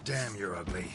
Damn, you're ugly.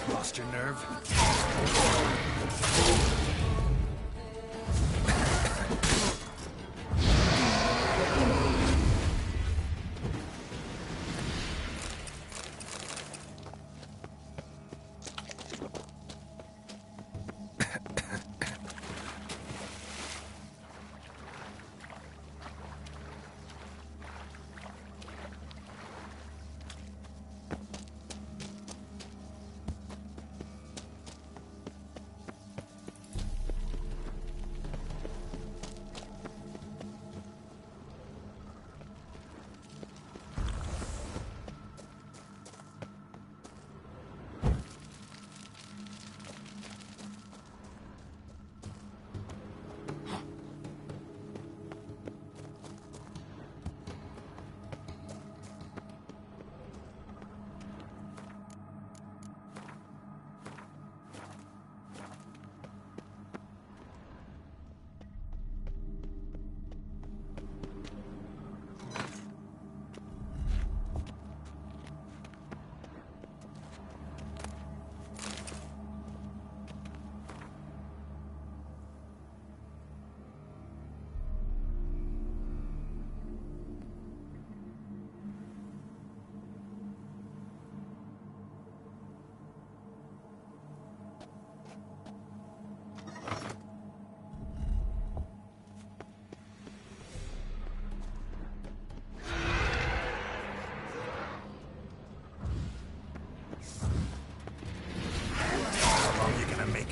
Lost your nerve?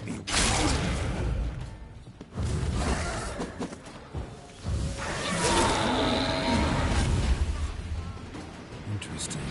make me. Interesting.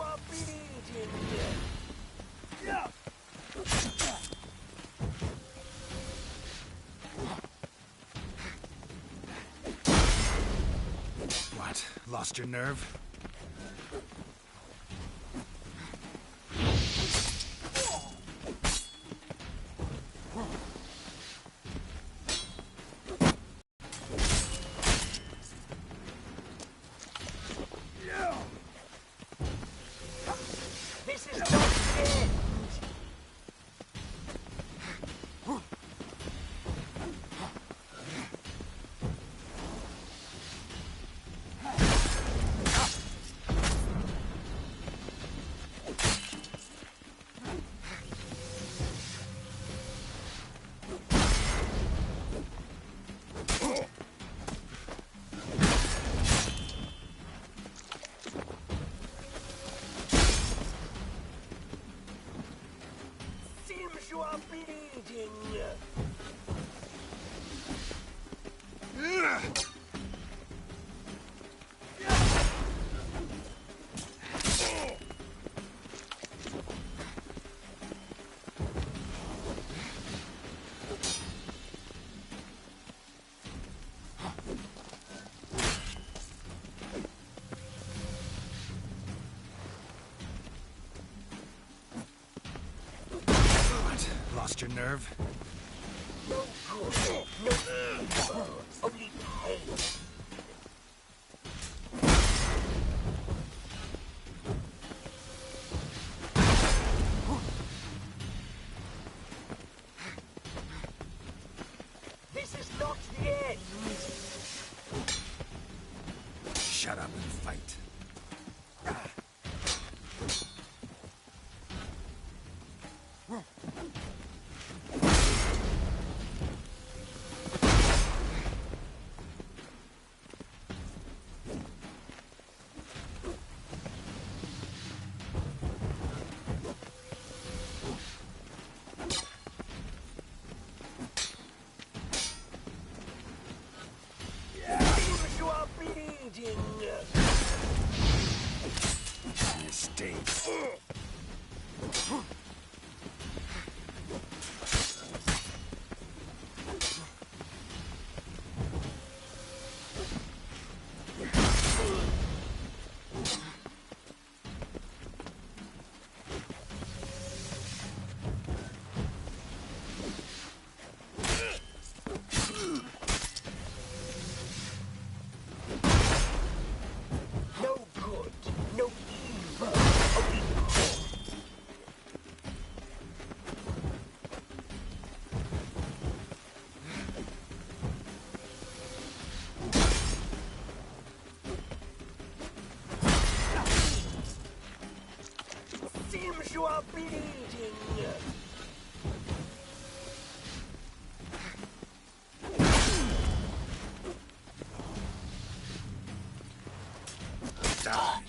are bleeding! What? Lost your nerve? This is not the end! Seems you are bleeding! What? Lost your nerve? No good, no evil, only pain. This is not the end! Shut up and fight. Seems you are bleeding! Mistakes. No good, no evil, only pain. Seems you are bleeding! Die.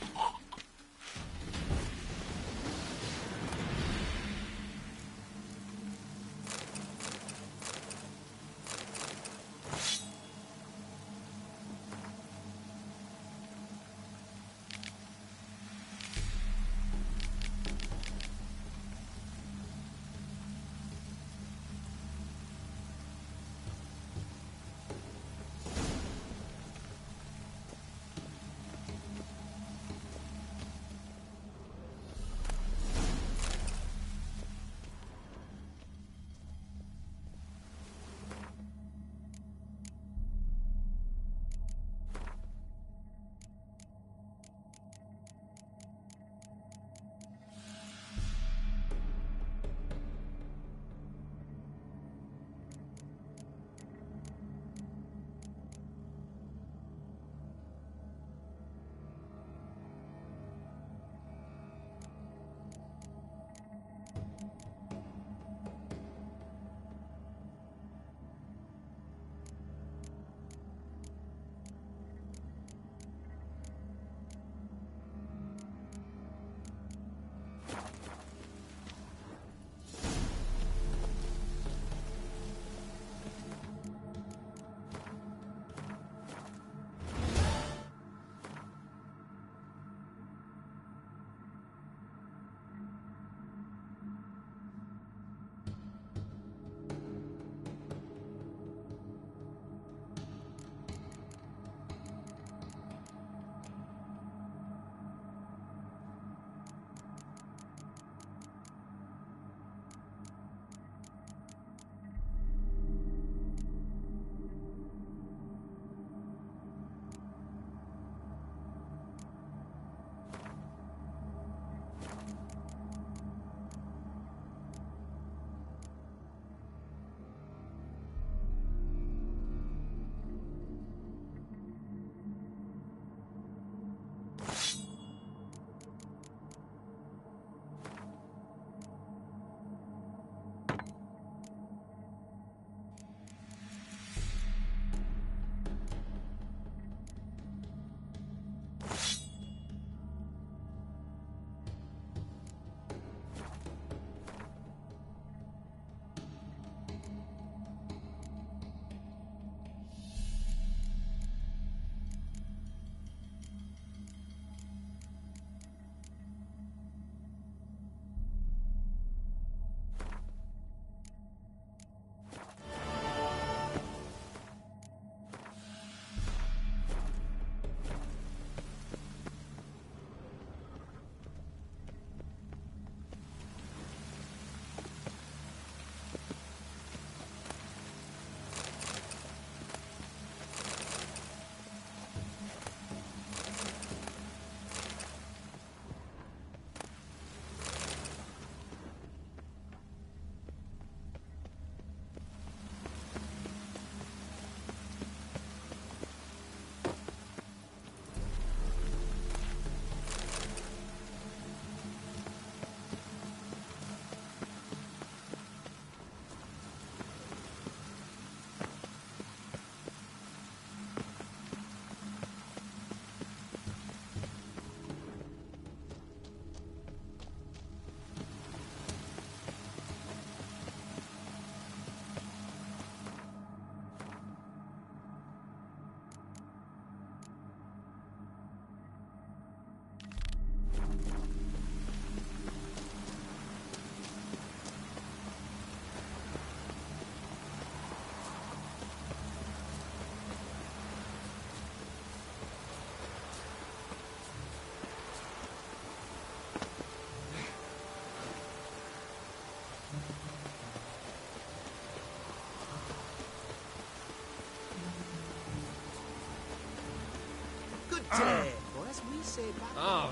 or as we say back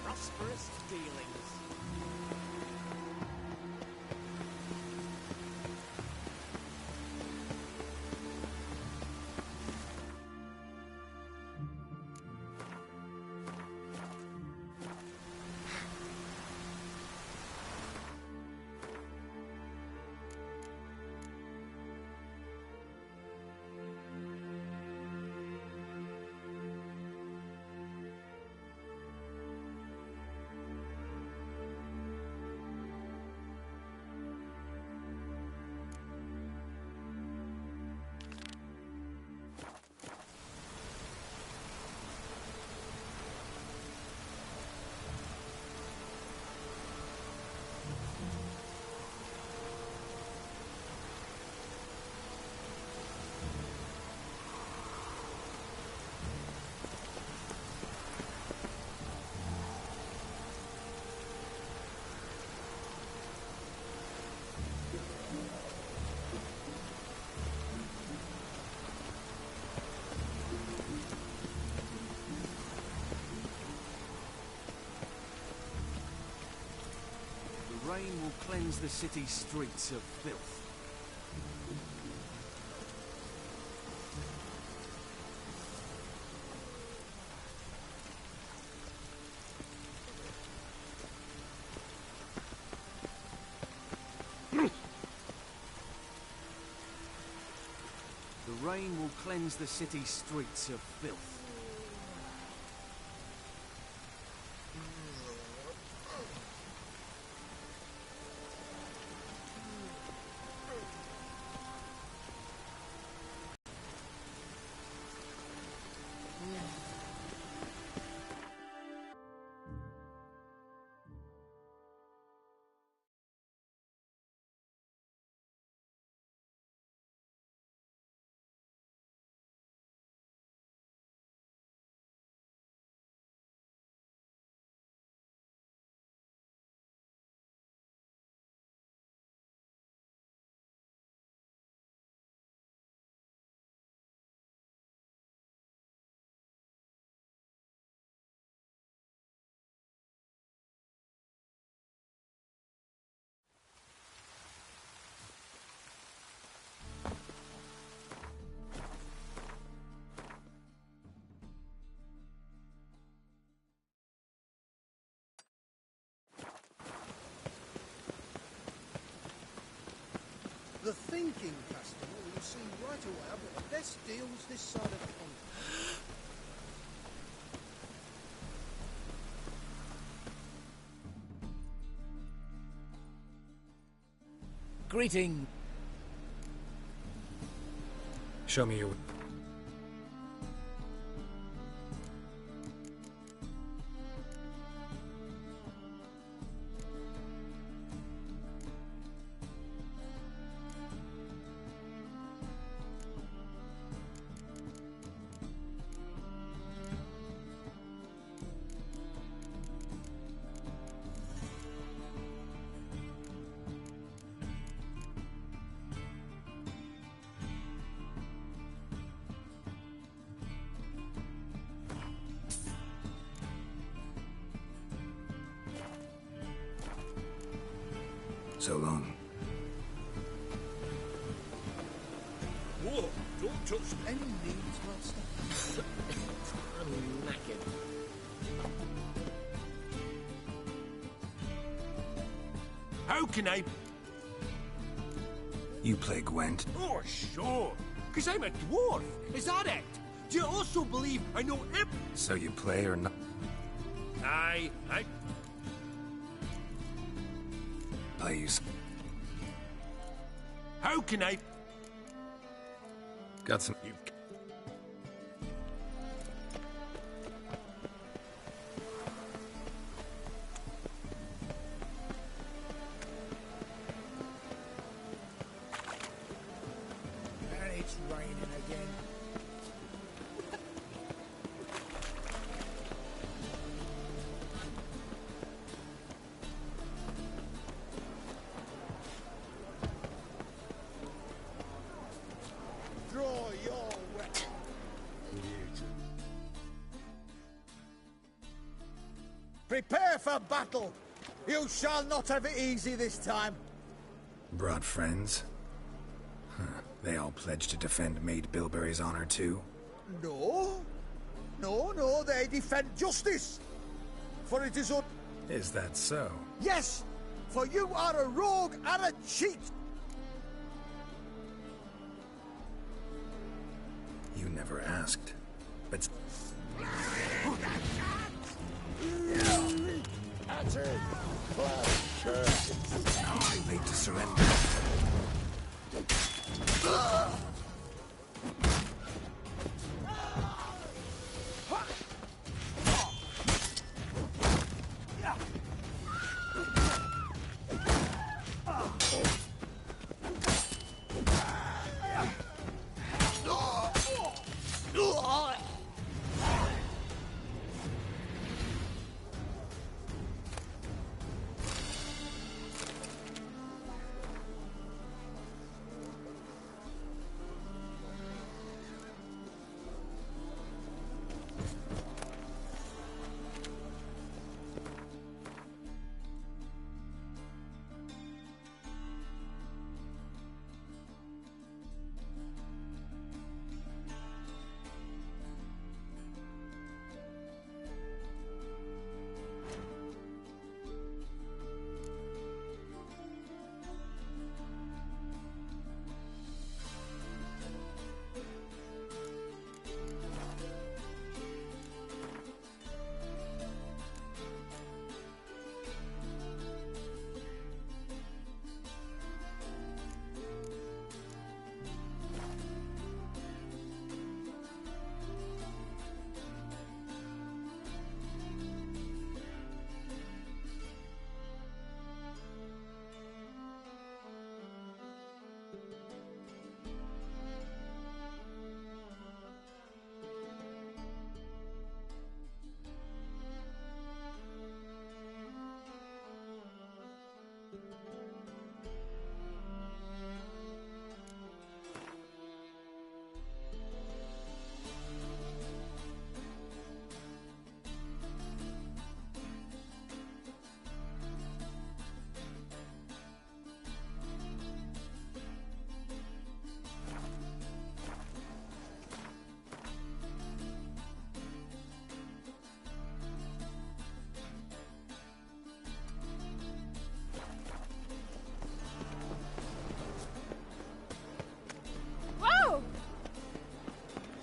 prosperous dealings. The rain will cleanse the city's streets of filth. The rain will cleanse the city's streets of filth. The thinking customer will see right away I've got the best deals this side of the pond. Greeting. Show me your... So long. Whoa, don't touch me. Any needs, master? I'm knackered. How can I... You play Gwent? Oh, sure. Because I'm a dwarf. Is that it? Do you also believe I know So you play or not? I... Play you... How can I... Got some... You've... And it's raining again. Draw your for battle. You shall not have it easy this time. Brought friends? Huh. They all pledged to defend Maid Bilberry's honor too? No. No, they defend justice. For it is Is that so? Yes, for you are a rogue and a cheat. You never asked. But That's it. too late to surrender.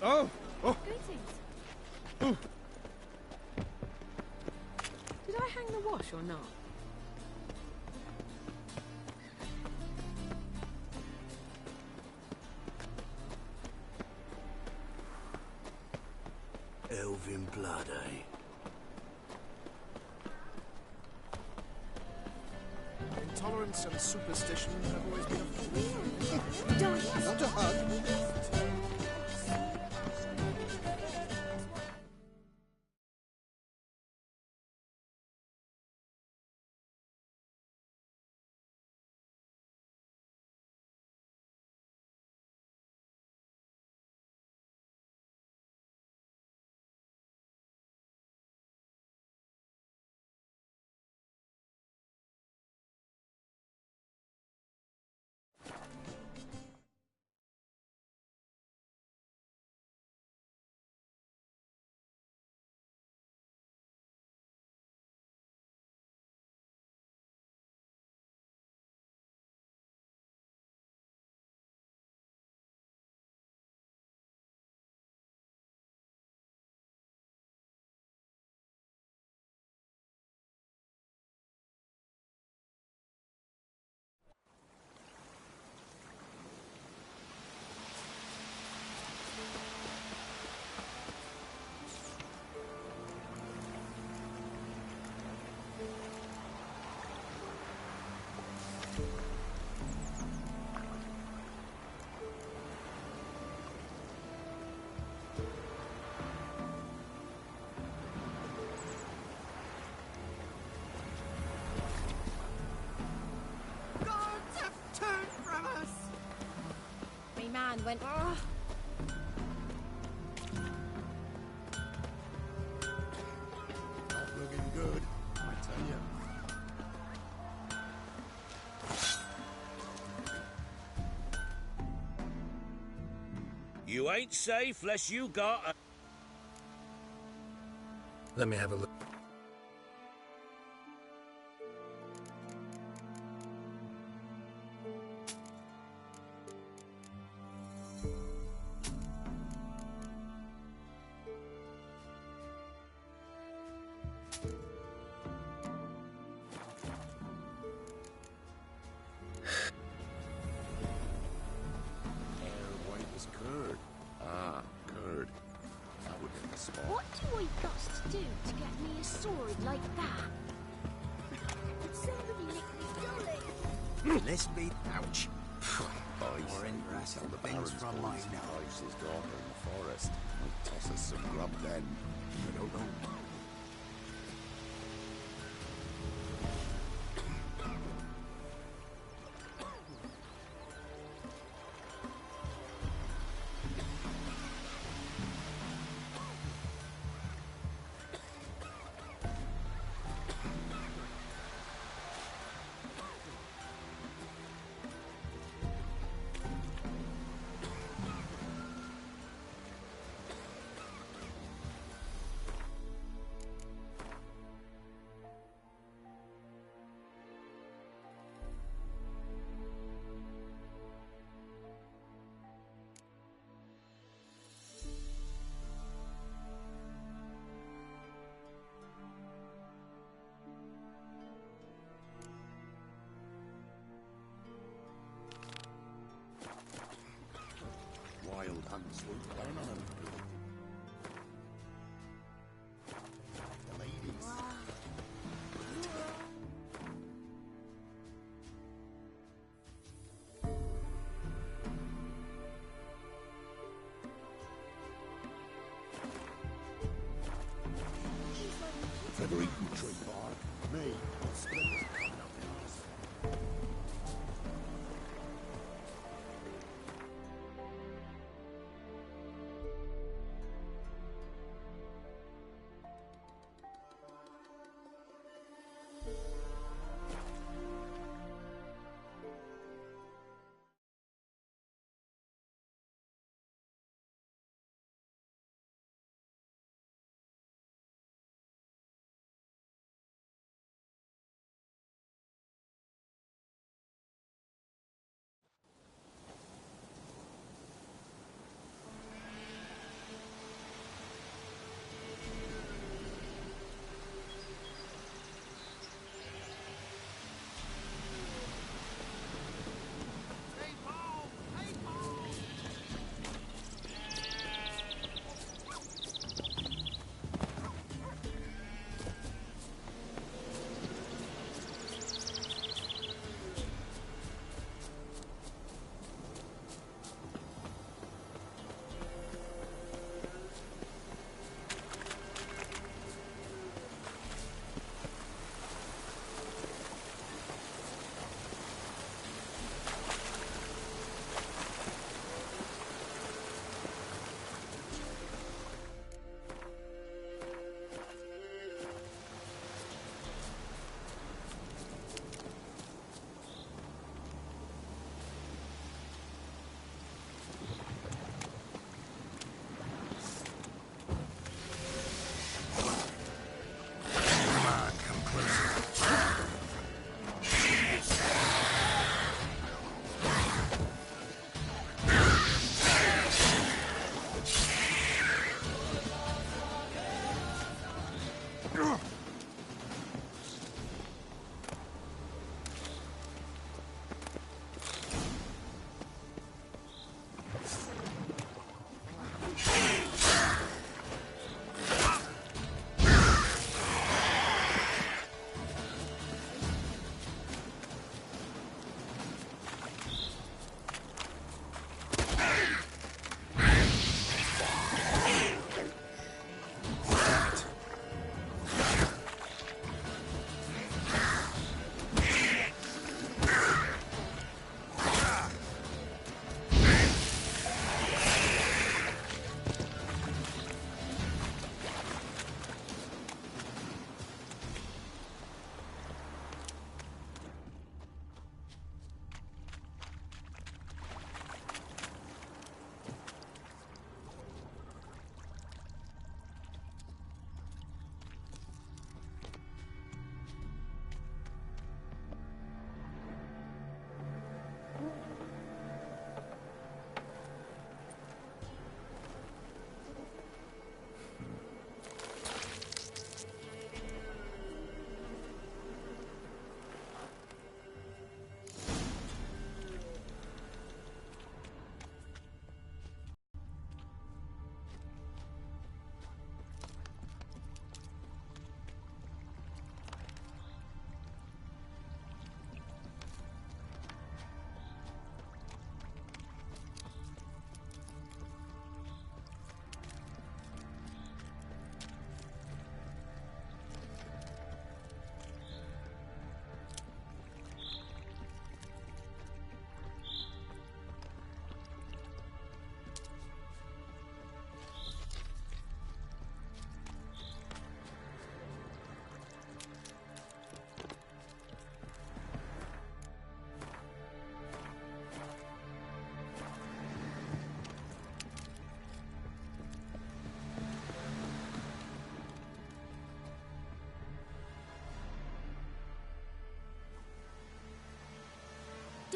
Oh! Greetings. Oh. Did I hang the wash or not? Elven blood, eh? Intolerance and superstition have always been a fool. Not a hug. Man went. Oh. Not looking good. My turn. You ain't safe less you got a... Let me have a look. White as curd. Ah, curd. That would hit the spot. What do I got to do to get me a sword like that? Somebody lick me gully. Let's be... Ouch. Boys, More interesting tell the things Baron's from boys my he knowledge. hides his daughter in the forest. Might toss us some grub then. I don't know. Wild hunts won't down on him. The ladies. Ever eaten tree bark? Me. Splinters coming up in us.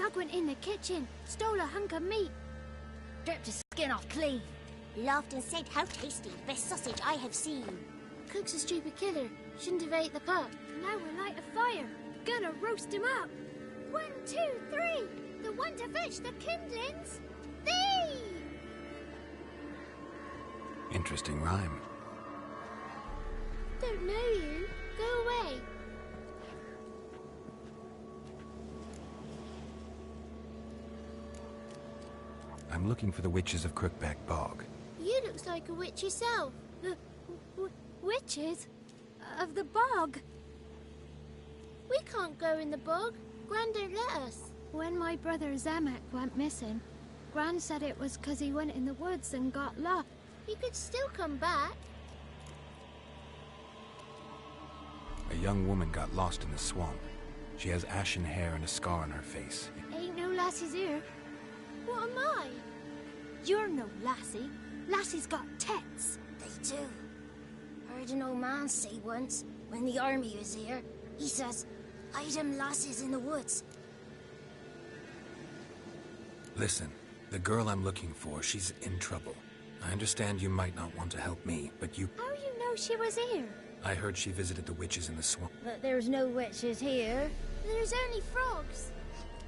Dad went in the kitchen, stole a hunk of meat, stripped his skin off clean. Laughed and said, "How tasty, best sausage I have seen." Cook's a stupid killer, shouldn't have ate the pup. Now we'll light a fire, gonna roast him up. 1, 2, 3, the one to fetch the kindlings, thee! Interesting rhyme. Don't know you, go away. I'm looking for the witches of Crookback Bog. You looks like a witch yourself. Witches? Of the bog? We can't go in the bog. Gran don't let us. When my brother Zemek went missing, Gran said it was 'cause he went in the woods and got lost. He could still come back. A young woman got lost in the swamp. She has ashen hair and a scar on her face. Ain't no lassies here. What am I? You're no lassie. Lassie's got tits. They do. Heard an old man say once, when the army was here, he says, "Hide them lasses in the woods." Listen, the girl I'm looking for, she's in trouble. I understand you might not want to help me, but you... How you know she was here? I heard she visited the witches in the swamp. But there's no witches here. There's only frogs.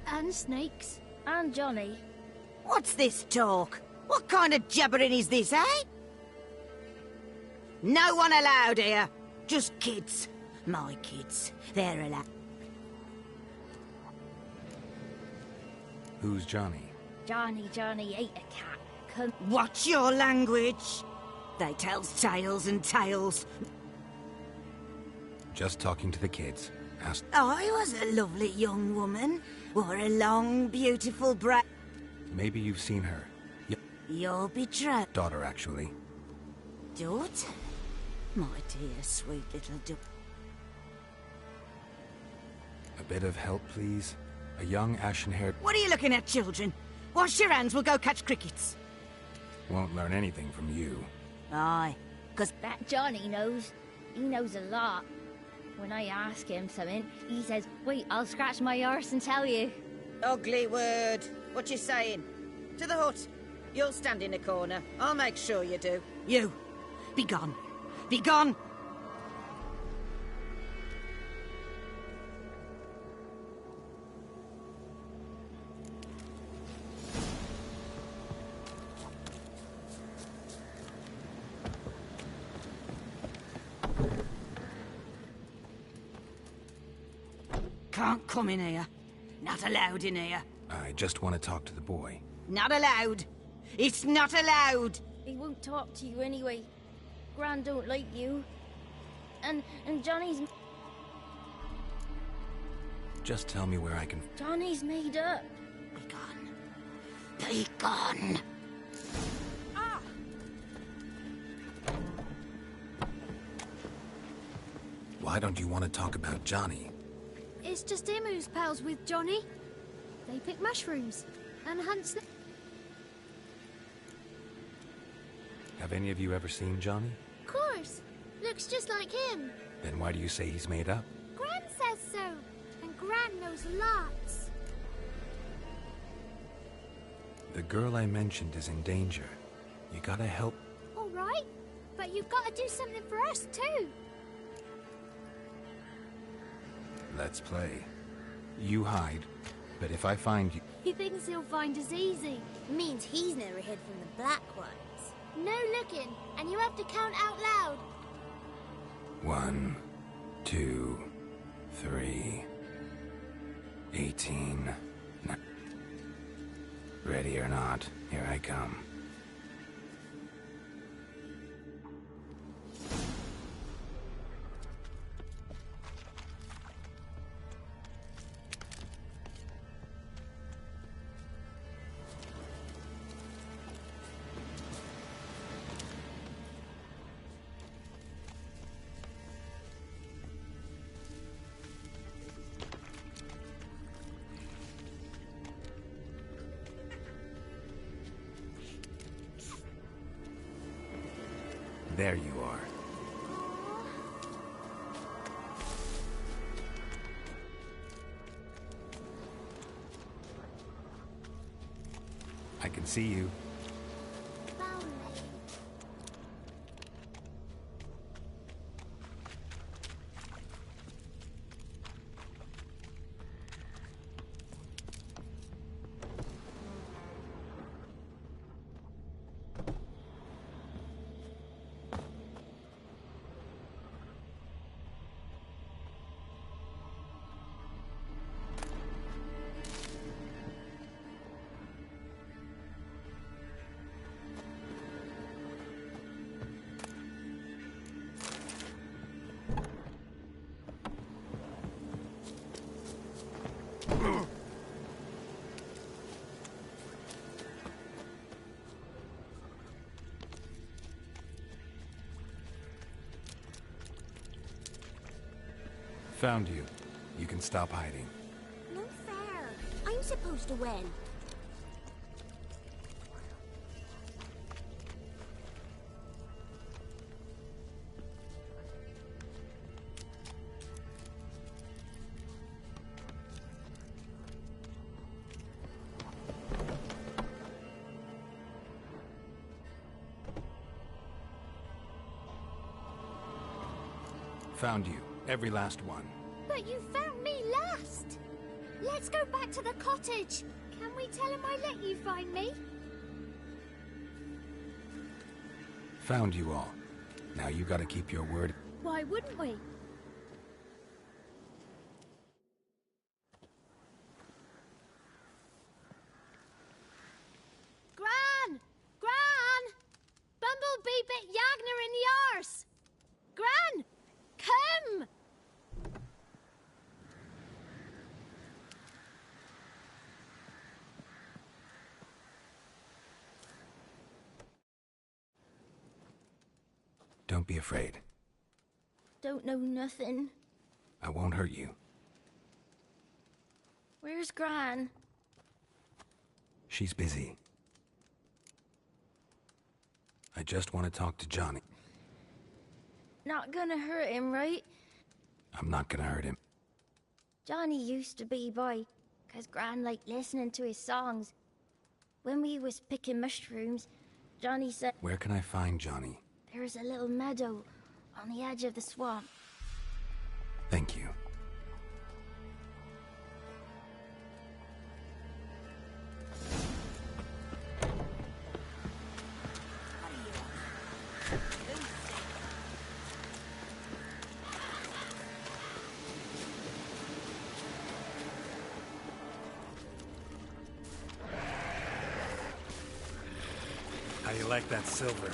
And snakes. And Johnny. What's this talk? What kind of jabbering is this, eh? No one allowed here. Just kids. My kids. They're allowed. Who's Johnny? Johnny ate a cat. Watch your language. They tells tales and tales. Just talking to the kids. Asked... I was a lovely young woman. Wore a long, beautiful Maybe you've seen her. Your betrothed. Daughter, actually. Daughter? My dear, sweet little daughter. A bit of help, please? A young, ashen-haired... What are you looking at, children? Wash your hands, we'll go catch crickets. Won't learn anything from you. Aye, 'cause that Johnny knows. He knows a lot. When I ask him something, he says, "Wait, I'll scratch my arse and tell you." Ugly word. What you saying? To the hut. You'll stand in a corner. I'll make sure you do. You. Be gone. Be gone! Can't come in here. Not allowed in here. I just want to talk to the boy. Not allowed. It's not allowed. He won't talk to you anyway. Gran don't like you. And Johnny's... Just tell me where I can... Johnny's made up. Be gone. Be gone. Ah! Why don't you want to talk about Johnny? It's just him who's pals with Johnny. They pick mushrooms and hunt Have any of you ever seen Johnny? Of course. Looks just like him. Then why do you say he's made up? Gran says so. And Gran knows lots. The girl I mentioned is in danger. You gotta help. All right. But you've got to do something for us, too. Let's play. You hide, but if I find you... He thinks he'll find us easy. Means he's never hid from the black ones. No looking, and you have to count out loud. 1, 2, 3, 18. Ready or not, here I come. There you are. I can see you. Found me. Found you. You can stop hiding. No fair. I'm supposed to win. Found you. Every last one. But you found me last. Let's go back to the cottage. Can we tell him I let you find me? Found you all. Now you gotta keep your word. Why wouldn't we? Gran! Gran! Bumblebee bit Yagner in the arse! Gran! Come! Don't be afraid. Don't know nothing. I won't hurt you. Where's Gran? She's busy. I just want to talk to Johnny. Not gonna hurt him, right? I'm not gonna hurt him. Johnny used to be boy, 'cause Gran liked listening to his songs. When we was picking mushrooms, Johnny said... Where can I find Johnny? There's a little meadow on the edge of the swamp. Thank you. How do you like that silver?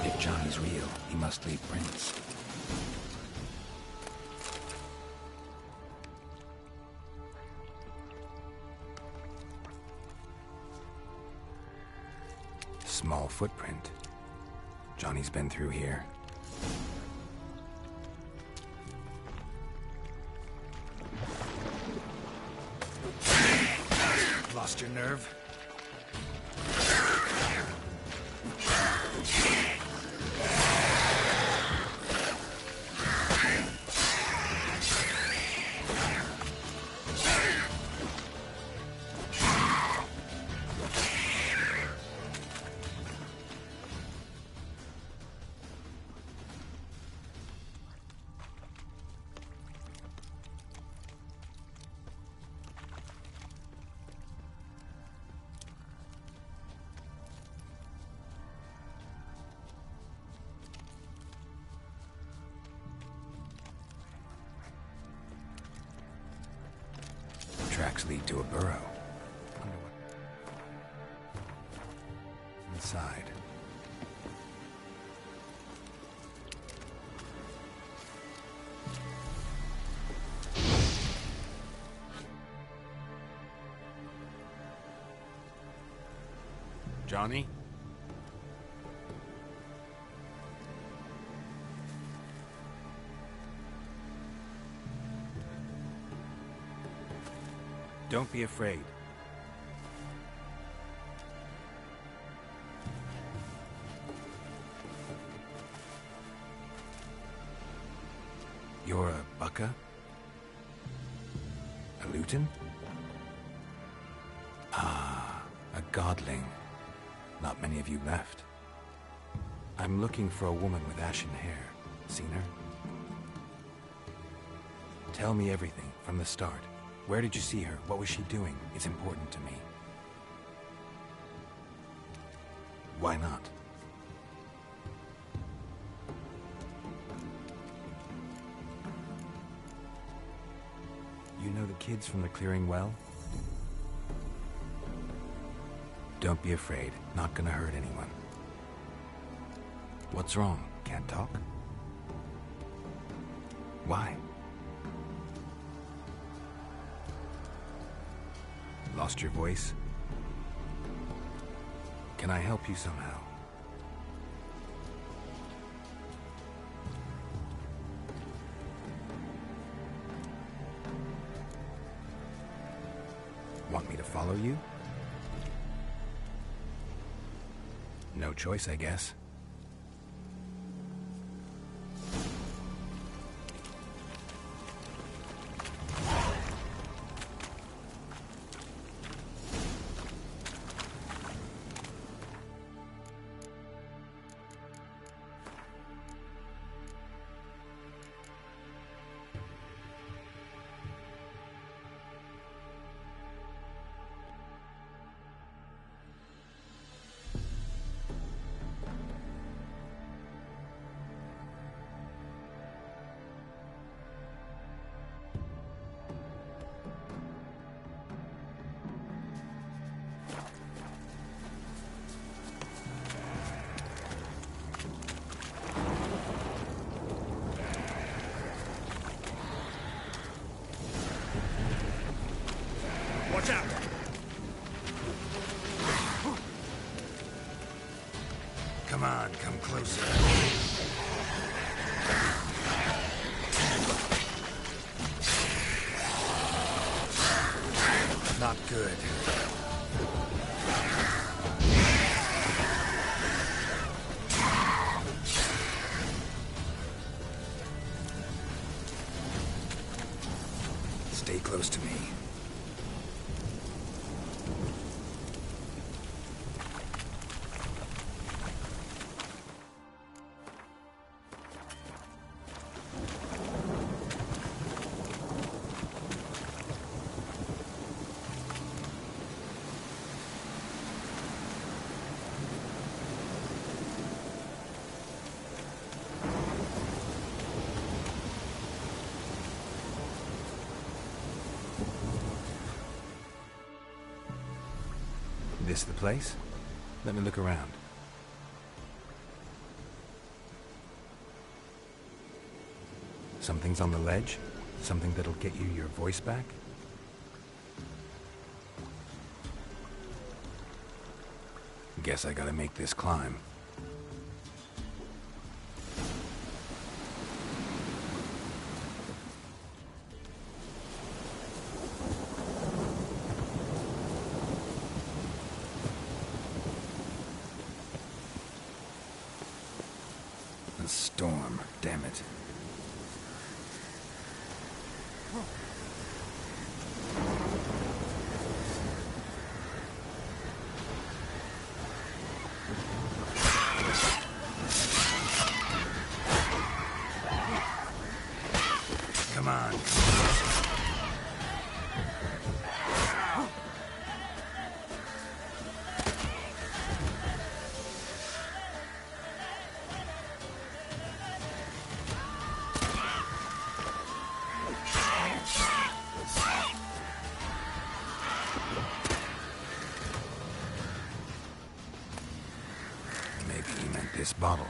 If Johnny's real, he must leave prints. Small footprint. Johnny's been through here. Lost your nerve? Tracks lead to a burrow. Wonder what... Inside. Johnny? Don't be afraid. You're a Bucca? A Luton? Ah, a godling. Not many of you left. I'm looking for a woman with ashen hair. Seen her? Tell me everything, from the start. Where did you see her? What was she doing? It's important to me. Why not? You know the kids from the clearing well? Don't be afraid. Not gonna hurt anyone. What's wrong? Can't talk? Why? Lost your voice? Can I help you somehow? Want me to follow you? No choice, I guess. Watch out! Come on, come closer. Not good. Stay close to me. This the place? Let me look around. Something's on the ledge? Something that'll get you your voice back? Guess I gotta make this climb. A storm, damn it. Come on. Maybe he meant this bottle.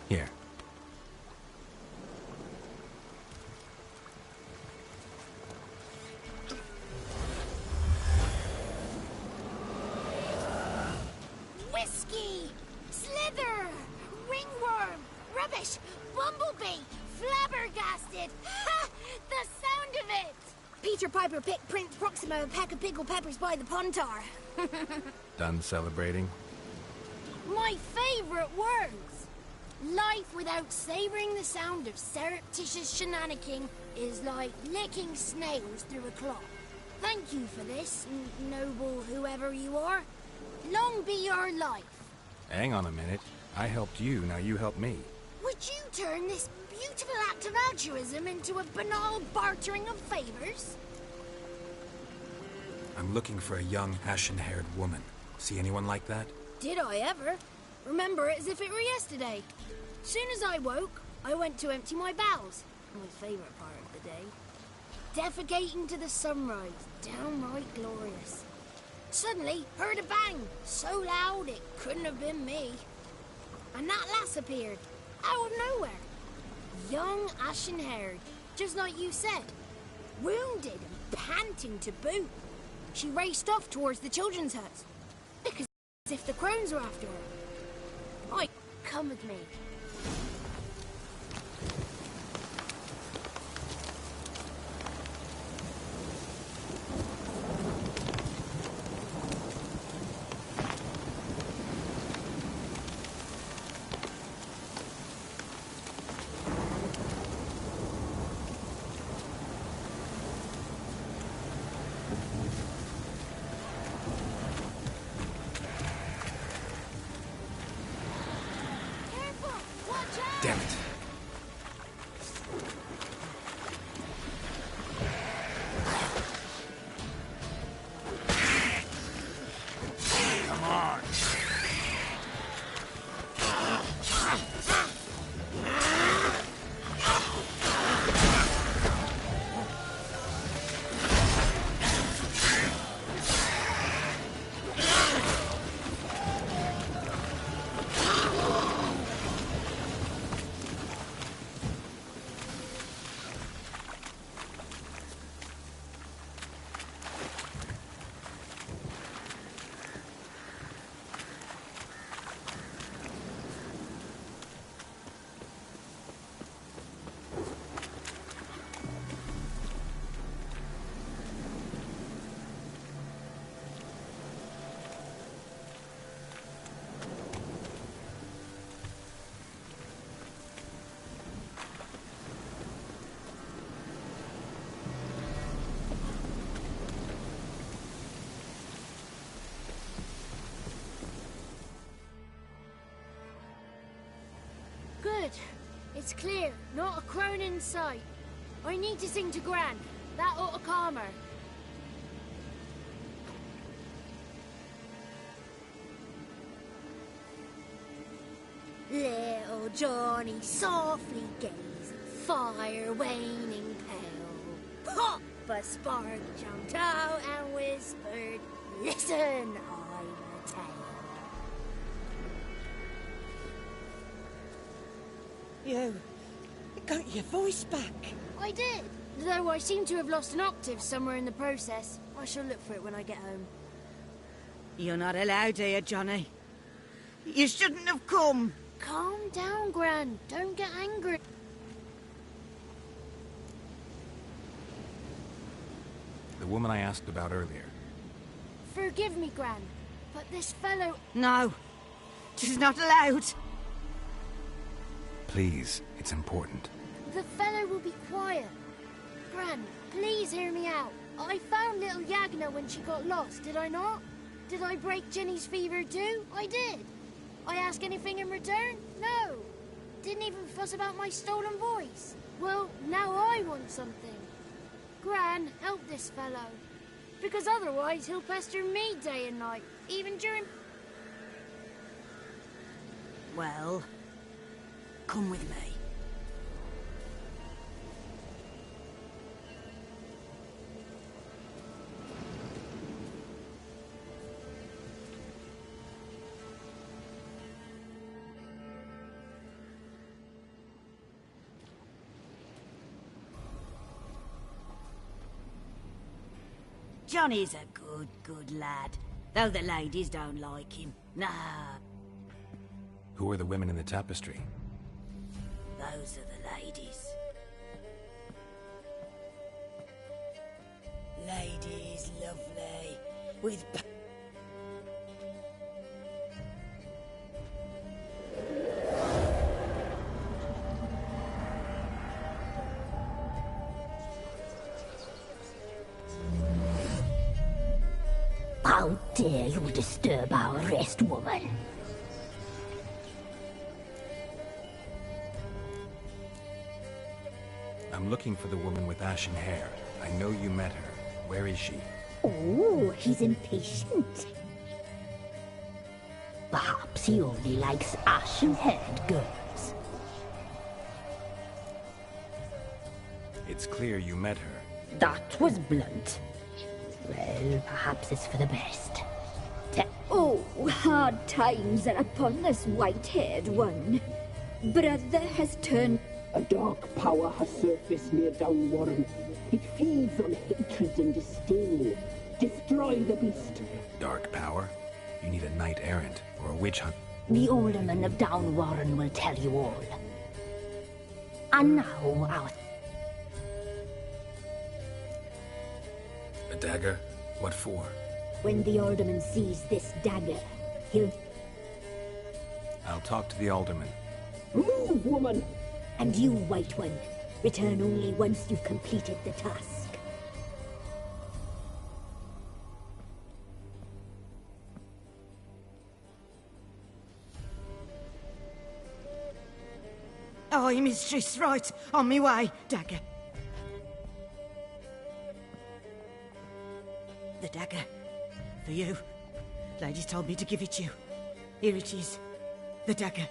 Here. Whiskey! Slither! Ringworm! Rubbish! Bumblebee! Flabbergasted! Ha! The sound of it! Peter Piper picked Prince Proximo a pack of pickled peppers by the Pontar. Done celebrating? My favourite words! Life without savouring the sound of surreptitious shenanigans is like licking snails through a cloth. Thank you for this, noble whoever you are. Long be your life. Hang on a minute. I helped you, now you help me. Would you turn this beautiful act of altruism into a banal bartering of favours? I'm looking for a young, ashen-haired woman. See anyone like that? Did I ever? Remember it as if it were yesterday. Soon as I woke, I went to empty my bowels. My favourite part of the day. Defecating to the sunrise. Downright glorious. Suddenly, heard a bang. So loud it couldn't have been me. And that lass appeared. Out of nowhere. Young, ashen-haired. Just like you said. Wounded and panting to boot. She raced off towards the children's huts. Because as if the crones were after her. Come with me. Damn it. Come on. Good. It's clear. Not a crone in sight. I need to sing to Gran. That ought to calm her. Little Johnny softly gazed, fire waning pale. Pop! A spark jumped out and whispered, "Listen, I'm a tale." You got your voice back. I did. Though I seem to have lost an octave somewhere in the process. I shall look for it when I get home. You're not allowed here, Johnny. You shouldn't have come. Calm down, Gran. Don't get angry. The woman I asked about earlier. Forgive me, Gran, but this fellow... No. She's not allowed. Please, it's important. The fellow will be quiet. Gran, please hear me out. I found little Yagna when she got lost, did I not? Did I break Ginny's fever too? I did. I ask anything in return? No. Didn't even fuss about my stolen voice. Well, now I want something. Gran, help this fellow. Because otherwise he'll pester me day and night, even during... Well, come with me. Johnny's a good lad. Though the ladies don't like him. Nah, Who are the women in the tapestry? those are the ladies. Ladies, lovely. With How dare you disturb our rest, woman? I'm looking for the woman with ashen hair. I know you met her. Where is she? Oh, he's impatient. Perhaps he only likes ashen-haired girls. It's clear you met her. That was blunt. Well, perhaps it's for the best. Oh, hard times are upon this white-haired one. Brother has turned... A dark power has surfaced near Downwarren. It feeds on hatred and disdain. Destroy the beast. Dark power? You need a knight errant or a witch hunt. The alderman of Downwarren will tell you all. And now our... A dagger? What for? When the alderman sees this dagger, he'll... I'll talk to the alderman. Move, woman! And you, White One, return only once you've completed the task. Aye, mistress, right. On me way, dagger. The dagger. For you. Ladies told me to give it you. Here it is. The dagger.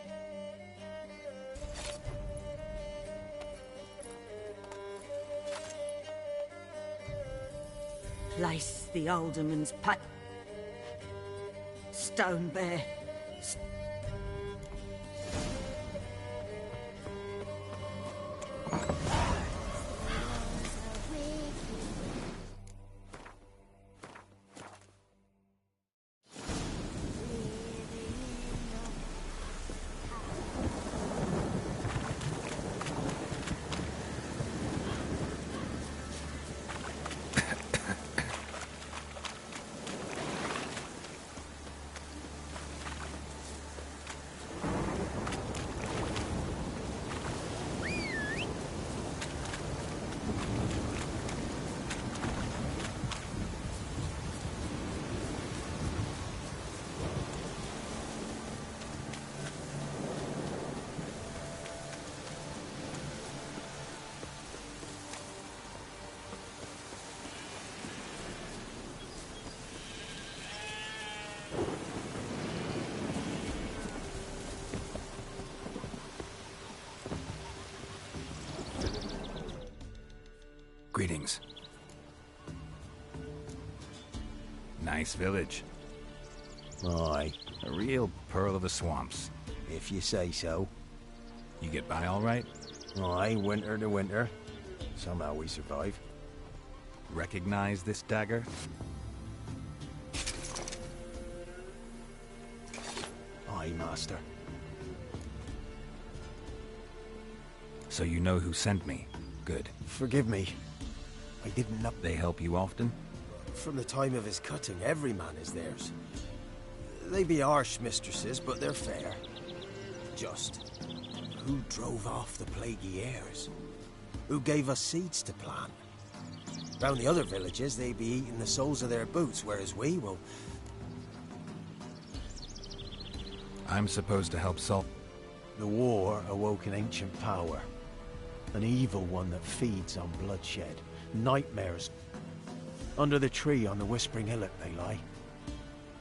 Place the alderman's pat. Stone bear. Greetings. Nice village. Aye. A real pearl of the swamps. If you say so. You get by all right? Aye, winter to winter. Somehow we survive. Recognize this dagger? Aye, master. So you know who sent me? Good. Forgive me. I didn't know. They help you often? From the time of his cutting, every man is theirs. They be harsh mistresses, but they're fair. Just. Who drove off the plaguey airs? Who gave us seeds to plant? Round the other villages, they be eating the soles of their boots, whereas we will... I'm supposed to help solve... The war awoke an ancient power. An evil one that feeds on bloodshed. Nightmares. Under the tree on the Whispering Hillock they lie.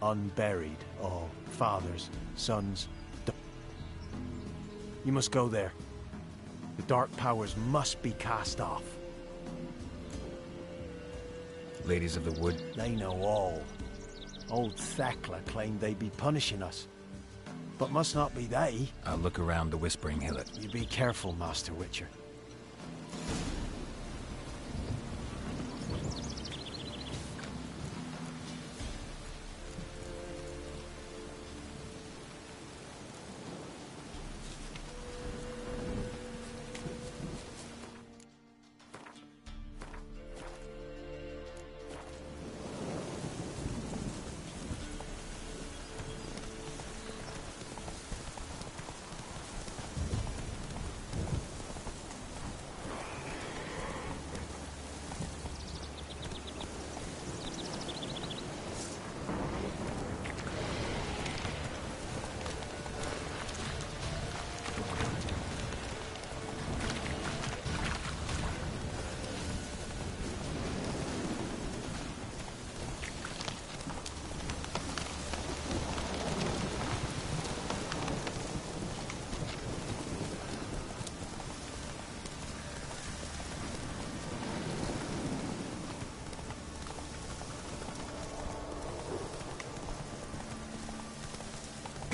Unburied, all. Fathers, sons... You must go there. The dark powers must be cast off. Ladies of the Wood? They know all. Old Thekla claimed they'd be punishing us. But must not be they. I'll look around the Whispering Hillock. You be careful, Master Witcher.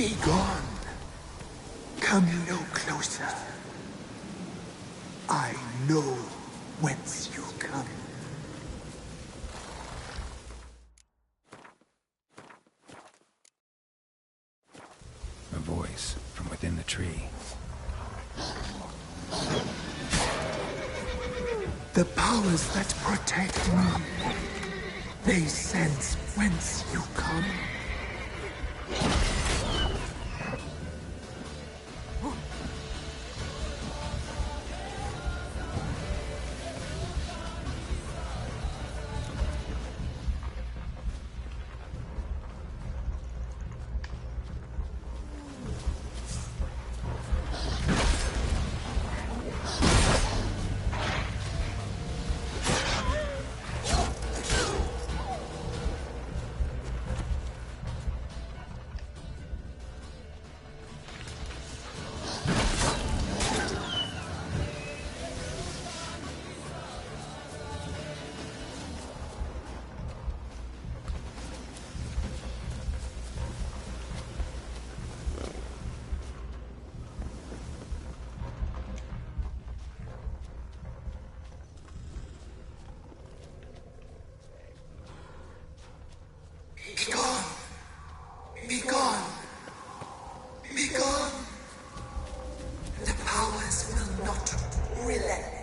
Be gone. Come no closer. I know whence you come. A voice from within the tree. The powers that protect me, they sense whence you come. Be gone! Be gone! Be gone! The powers will not relent.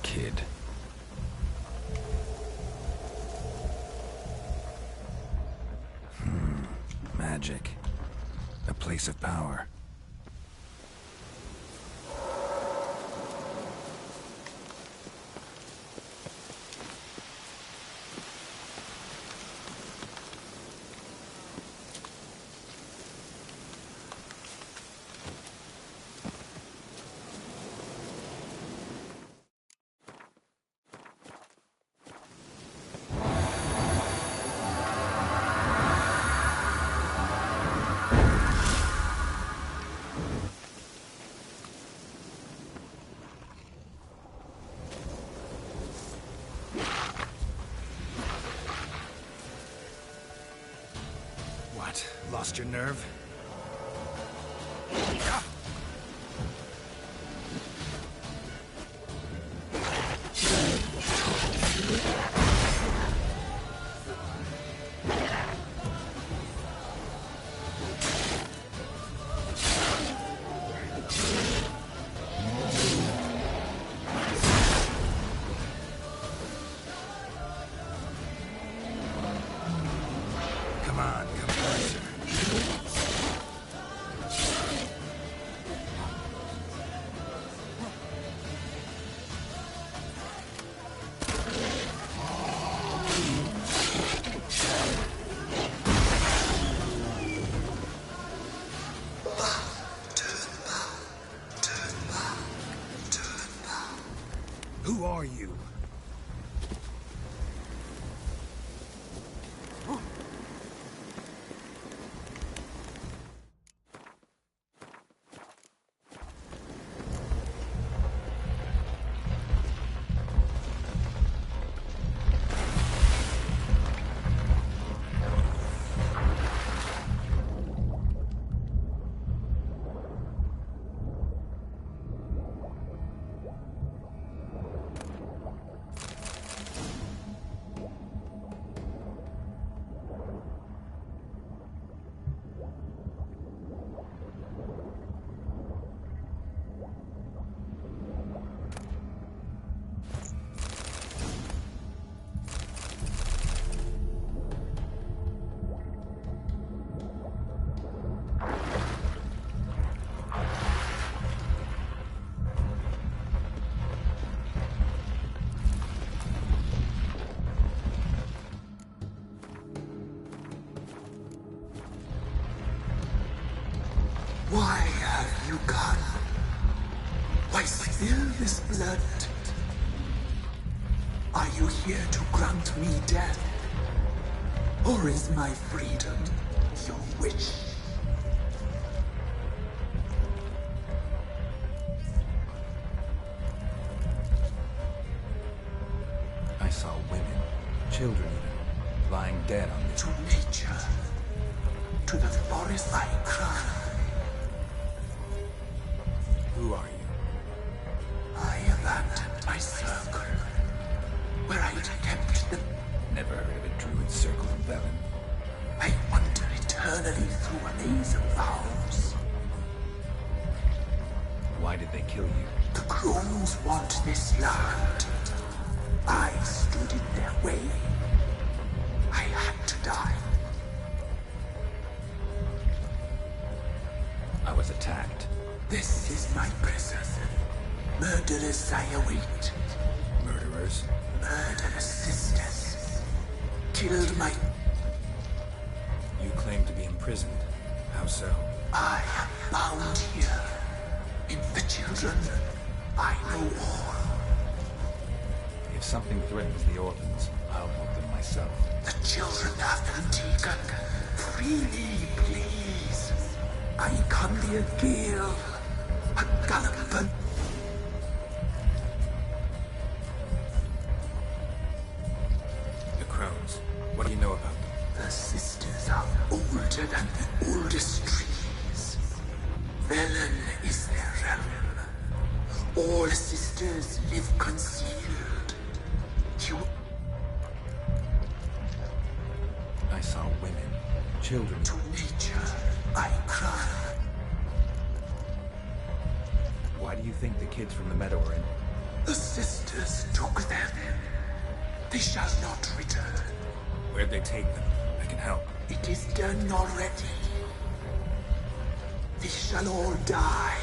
Kid. Magic. A place of power. What? Lost your nerve? Come on, come closer. Who are you? this blood? Are you here to grant me death? Or is my freedom your wish? I saw women, children even, lying dead on the... To nature, to the forest I cry. Who are you? I abandoned my circle, where I'd kept them. Never heard of a druid circle in Velen. I wander eternally through a maze of vows. Why did they kill you? The crones want this land. I stood in their way. I had to die. I was attacked. This is my prison. Murderers I await. Murderers? Murderous sisters. Killed my... You claim to be imprisoned. How so? I am bound here. In the children, I know all. If something threatens the orphans, I'll help them myself. The children have been taken. Freely, please. I can be a gale, a gallopant. The crones. What do you know about them? The sisters are older than the oldest trees. Velen is their realm. All sisters live concealed. You... I saw women, children. To nature, I cry. Why do you think the kids from the meadow are in? The sisters took them. They shall not return. Where'd they take them? I can help. It is done already. They shall all die.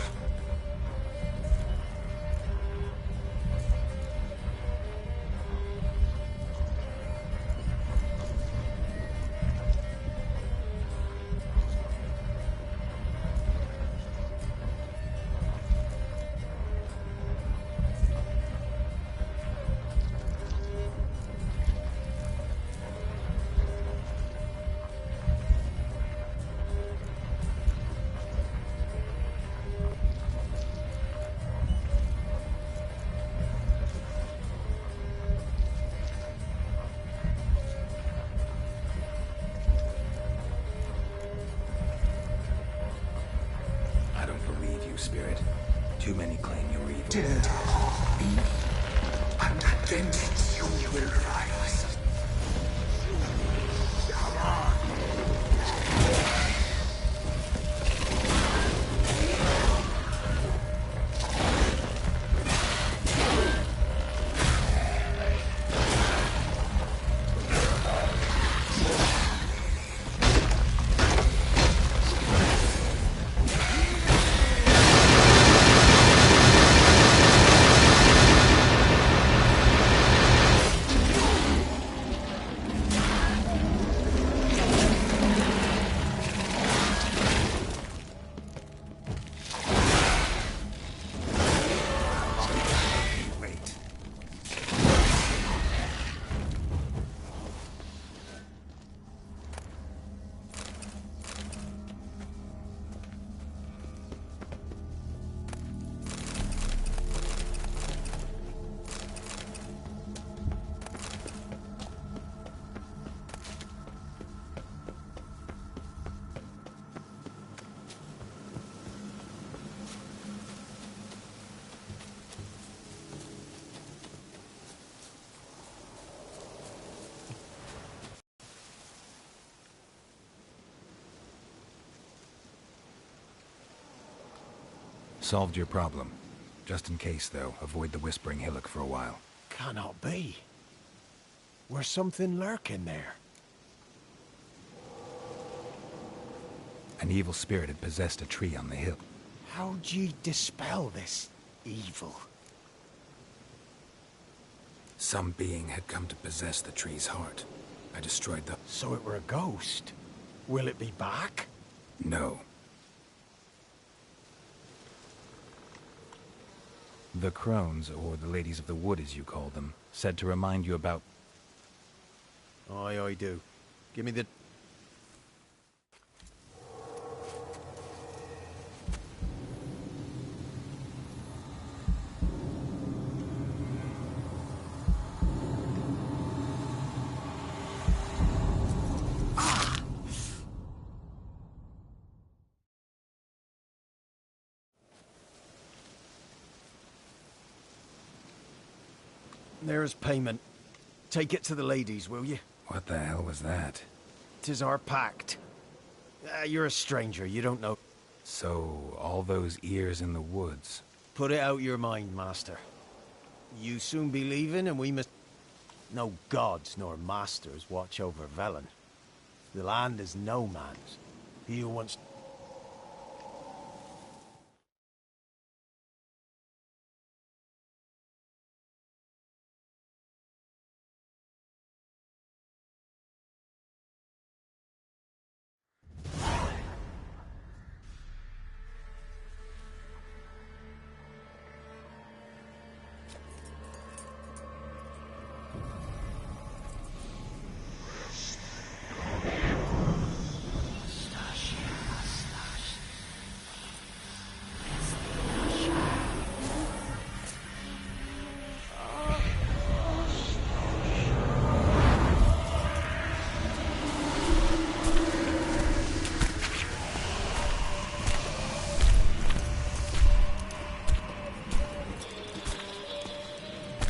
Spirit. Too many claim you're evil. Dare to harm me, and against you will rise. Solved your problem. Just in case, though, avoid the Whispering Hillock for a while. Cannot be. Where's something lurking there? An evil spirit had possessed a tree on the hill. How'd ye dispel this evil? Some being had come to possess the tree's heart. I destroyed the... So it were a ghost. Will it be back? No. The crones, or the ladies of the wood as you call them, said to remind you about... Aye, I do. Give me the... There's payment. Take it to the ladies, will you? What the hell was that? 'Tis our pact. You're a stranger, you don't know. So, all those ears in the woods. Put it out your mind, master. You soon be leaving, and we must... No gods nor masters watch over Velen. The land is no man's. He who wants...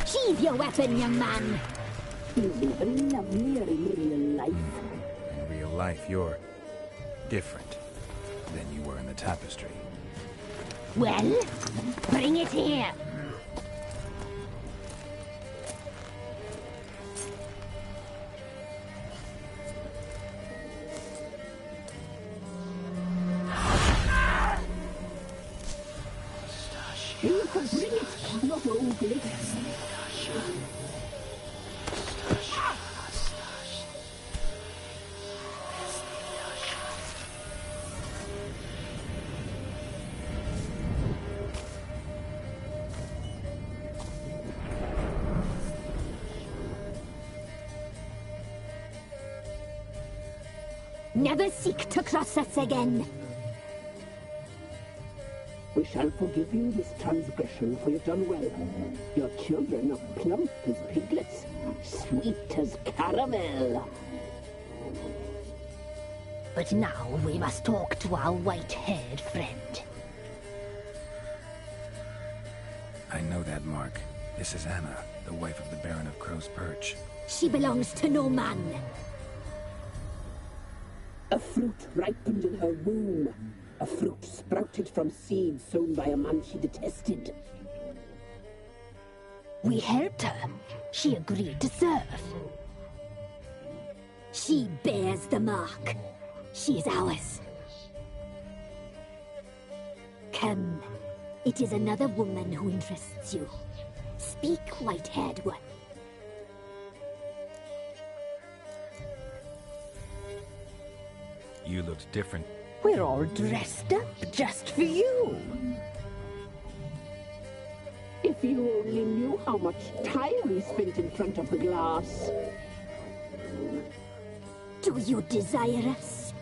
Sheathe your weapon, young man. He's even lovelier in real life. In real life, you're different than you were in the tapestry. Well, bring it here. You can bring it, not Ogli. Never seek to cross us again. We shall forgive you this transgression, for you've done well. Your children are plump as piglets, sweet as caramel. But now we must talk to our white-haired friend. I know that mark. This is Anna, the wife of the Baron of Crow's Perch. She belongs to no man. A fruit ripened in her womb. A fruit sprouted from seeds sown by a man she detested. We helped her. She agreed to serve. She bears the mark. She is ours. Come. It is another woman who interests you. Speak, white-haired one. You looked different. We're all dressed up just for you. If you only knew how much time we spent in front of the glass. Do you desire us?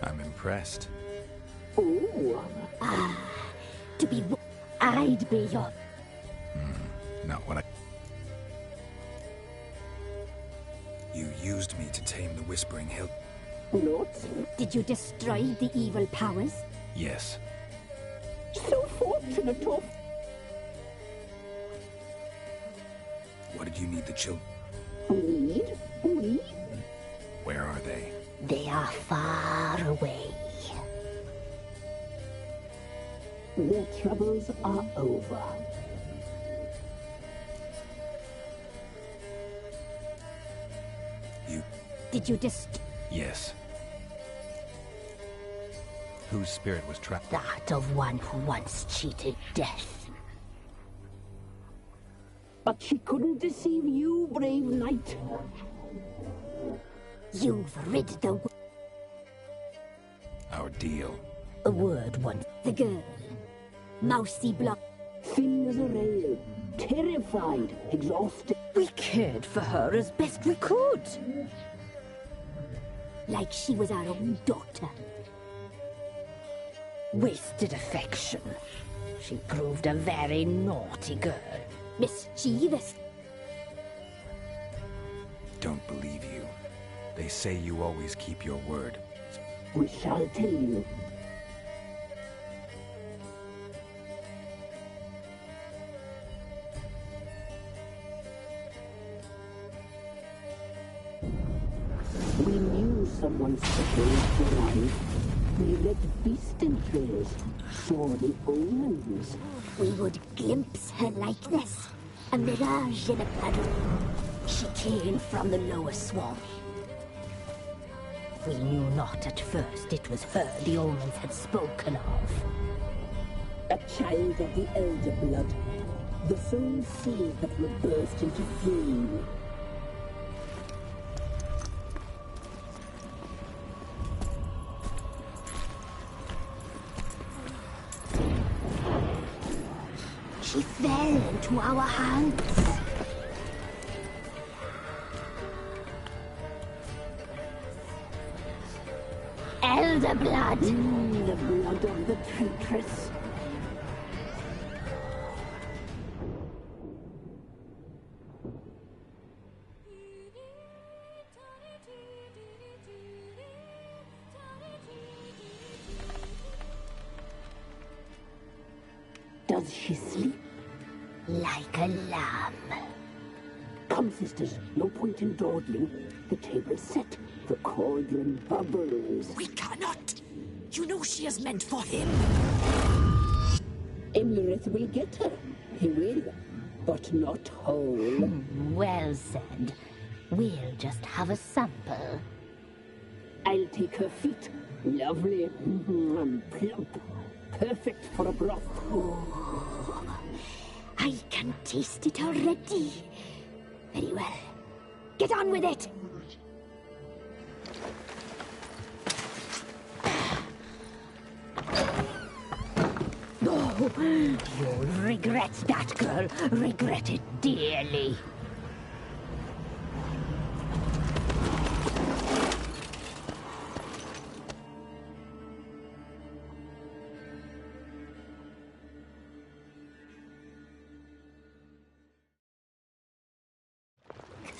I'm impressed. Oh. To be... I'd be your... Not what I... You used me to tame the Whispering Hill. Not? Did you destroy the evil powers? Yes. So fortunate of... What did you need the children? Need? We? Where are they? They are far away. Their troubles are over. You... Did you Yes. Whose spirit was trapped? That of one who once cheated death. But she couldn't deceive you, brave knight. You've rid the... deal? A word once. The girl. Mousy block. Thin as a rail. Terrified. Exhausted. We cared for her as best we could. Like she was our own daughter. Wasted affection. She proved a very naughty girl. Mischievous. Don't believe you. They say you always keep your word. We shall tell you. We knew someone special would arrive. We read beast entrails, saw the omens. We would glimpse her like this. A mirage in a puddle. She came from the lower swamp. We knew not at first it was her the omens had spoken of. A child of the elder blood. The sole seed that would burst into flame. She fell into our hands. Elder blood. The blood of the traitress. Does she sleep? Like a lamb. Come, sisters, no point in dawdling. The table's set. The cauldron bubbles. We cannot! You know she is meant for him. Emlyrith will get her. He will, but not whole. Well said. We'll just have a sample. I'll take her feet. Lovely. Plump. Perfect for a broth. Oh, I can taste it already. Very well. Get on with it. Oh, you'll regret that, girl. Regret it dearly.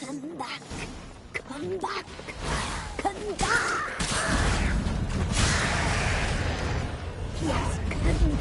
Come back. Come back. Come back. Yes, come.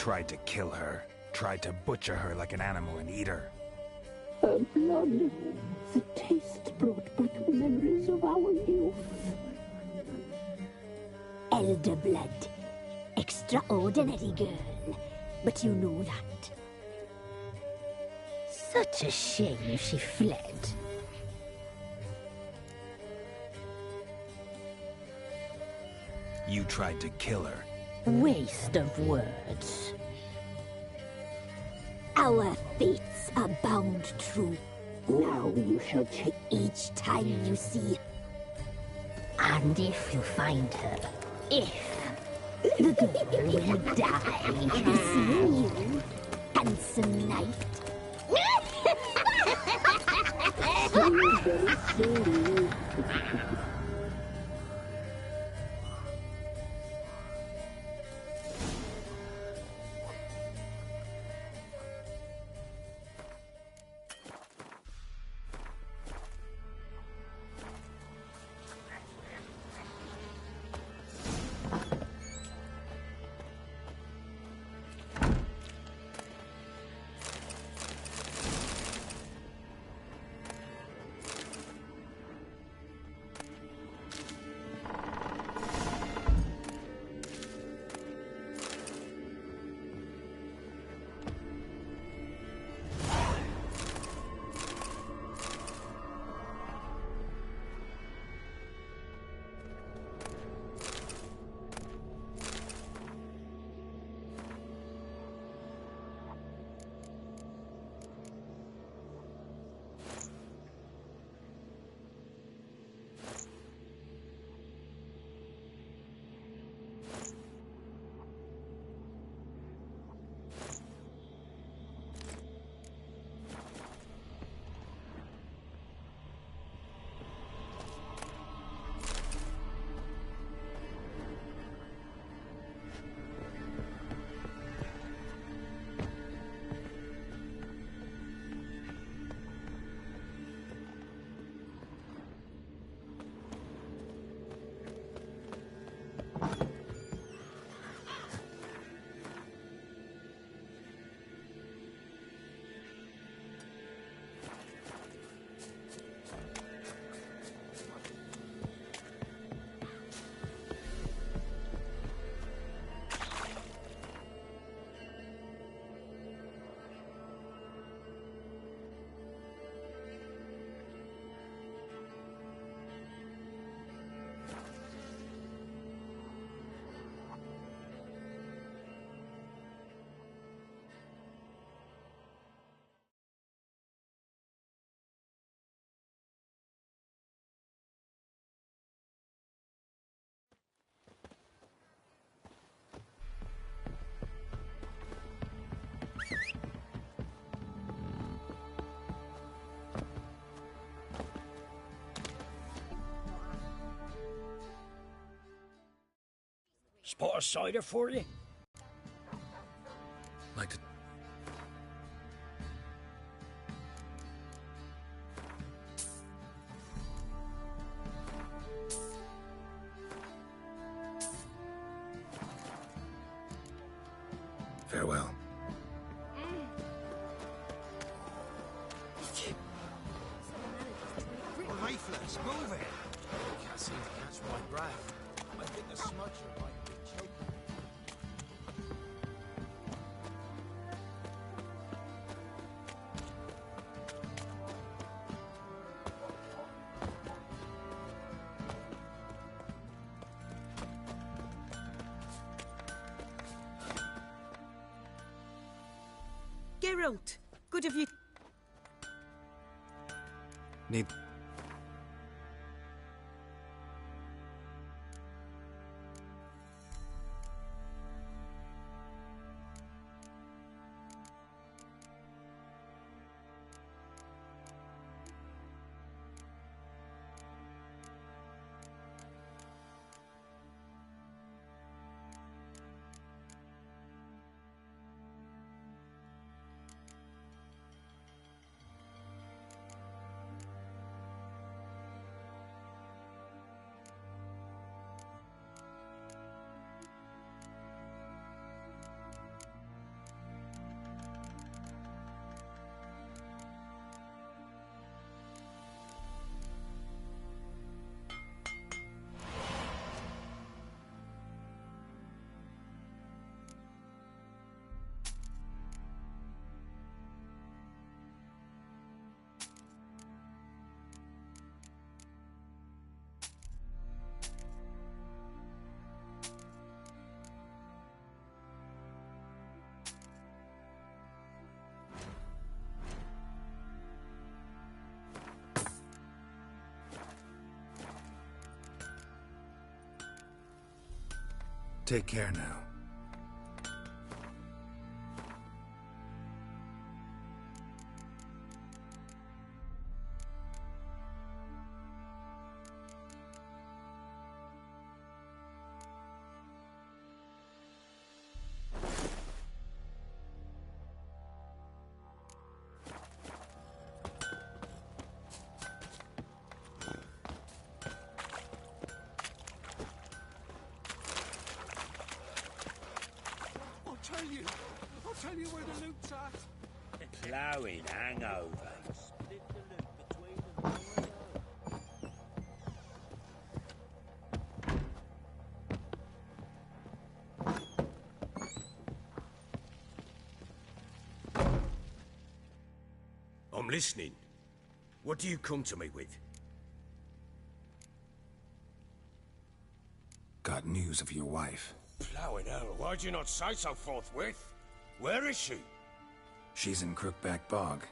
tried to kill her. Tried to butcher her like an animal and eat her. Her blood, the taste brought back memories of our youth. Elder blood. Extraordinary girl. But you know that. Such a shame she fled. You tried to kill her. Waste of words. Our fates are bound true. Now you shall check each time you see. And if you find her, the girl will die. I'll see you, handsome knight. very slowly. Spot a cider for you? Like to... Farewell. Lifeless, move it! Can't seem to catch my breath. I think the smudger might be choking. Geralt, good of you. Need... take care now. I'll tell you where the loot's at. Ploughing hangover. I'm listening. What do you come to me with? Got news of your wife. Ploughing hell, why'd you not say so forthwith? Where is she? She's in Crookback Bog.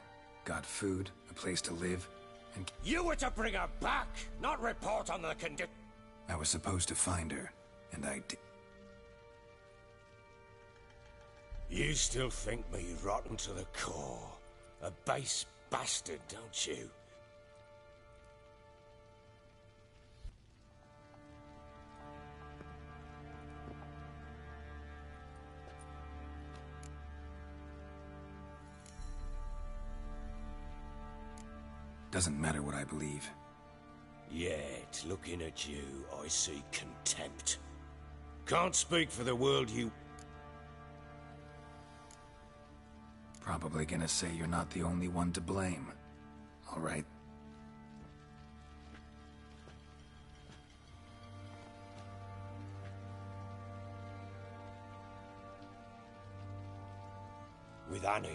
Got food, a place to live, and... You were to bring her back, not report on the condition. I was supposed to find her, and I did. You still think me rotten to the core. A base bastard, don't you? Doesn't matter what I believe. Yet, looking at you, I see contempt. Can't speak for the world you... Probably gonna say you're not the only one to blame. All right. With Annie,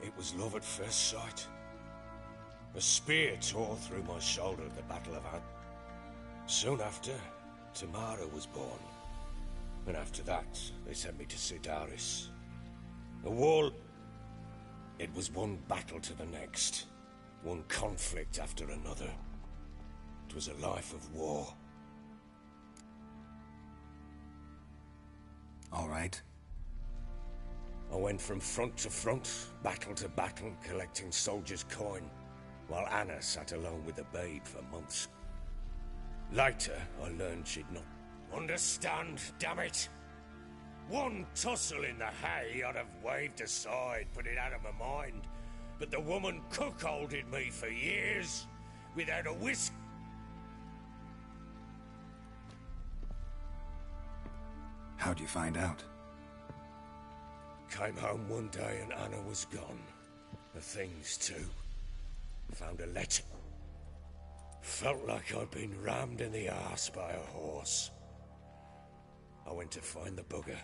it was love at first sight. A spear tore through my shoulder at the Battle of An. Soon after, Tamara was born. And after that, they sent me to Sidaris. A wall... It was one battle to the next. One conflict after another. It was a life of war. All right. I went from front to front, battle to battle, collecting soldiers' coin, while Anna sat alone with the babe for months. Later, I learned she'd not... Understand, damn it! One tussle in the hay I'd have waved aside, put it out of my mind. But the woman cuckolded me for years, without a whisk. How'd you find out? Came home one day and Anna was gone. The things too. Found a letter. Felt like I'd been rammed in the arse by a horse. I went to find the bugger,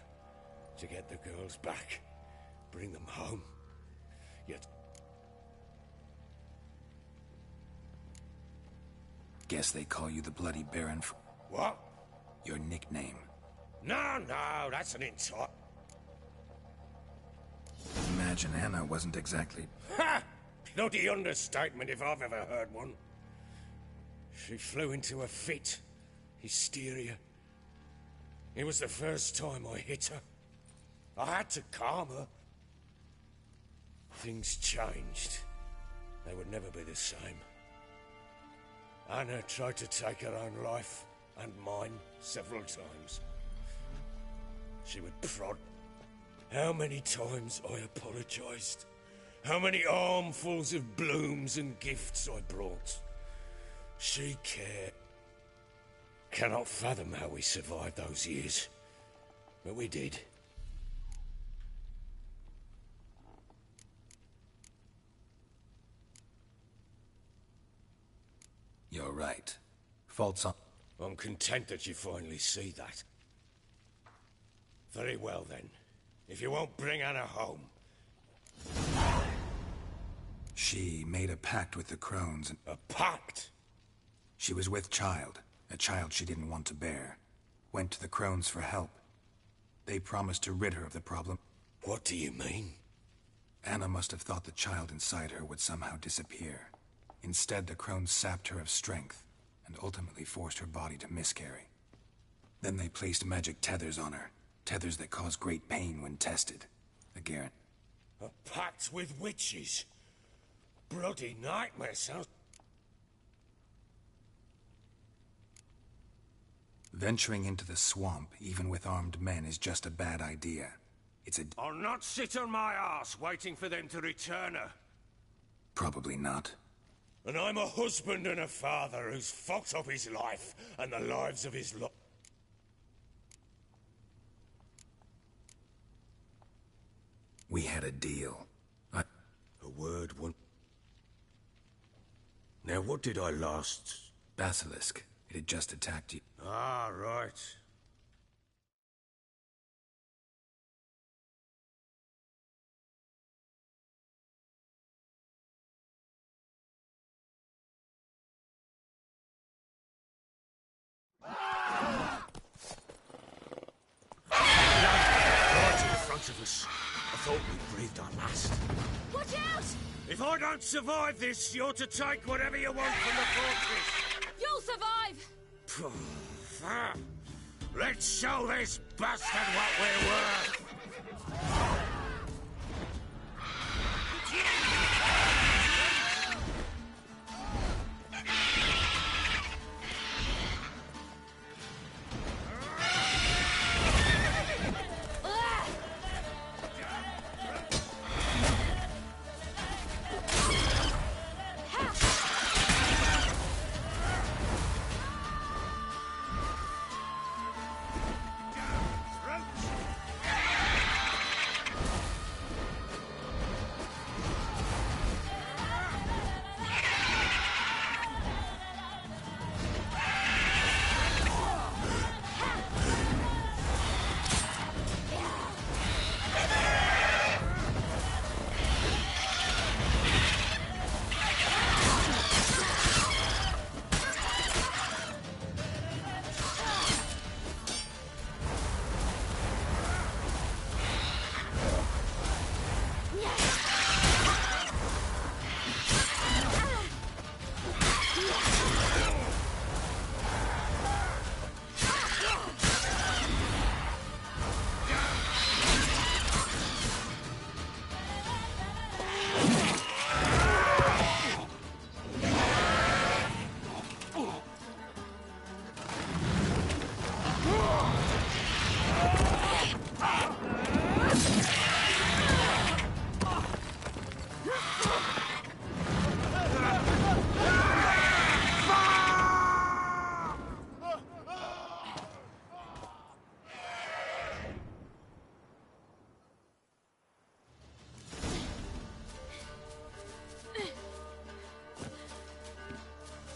to get the girls back, bring them home. Yet... Guess they call you the Bloody Baron for... What? Your nickname. No, that's an insult. Imagine Anna wasn't exactly... Ha! Bloody understatement if I've ever heard one. She flew into a fit. Hysteria. It was the first time I hit her. I had to calm her. Things changed. They would never be the same. Anna tried to take her own life, and mine, several times. She would prod. How many times I apologized. How many armfuls of blooms and gifts I brought. She cared. Cannot fathom how we survived those years. But we did. You're right. Fault's on... I'm content that you finally see that. Very well then. If you won't bring Anna home... She made a pact with the Crones and... A pact? She was with child. A child she didn't want to bear. Went to the Crones for help. They promised to rid her of the problem. What do you mean? Anna must have thought the child inside her would somehow disappear. Instead, the Crones sapped her of strength, and ultimately forced her body to miscarry. Then they placed magic tethers on her. Tethers that cause great pain when tested. Again. A pact with witches? Bloody nightmare sounds... Venturing into the swamp, even with armed men, is just a bad idea. It's a... I'll not sit on my ass waiting for them to return her. Probably not. And I'm a husband and a father who's fucked up his life and the lives of his lot. We had a deal. A word, one... Now, what did I last... Basilisk. It had just attacked you. Ah, right. Right in front of us. I thought we breathed our last. Watch out! If I don't survive this, you're to take whatever you want from the fortress. You'll survive! Let's show this bastard what we're worth!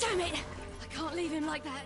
Damn it! I can't leave him like that.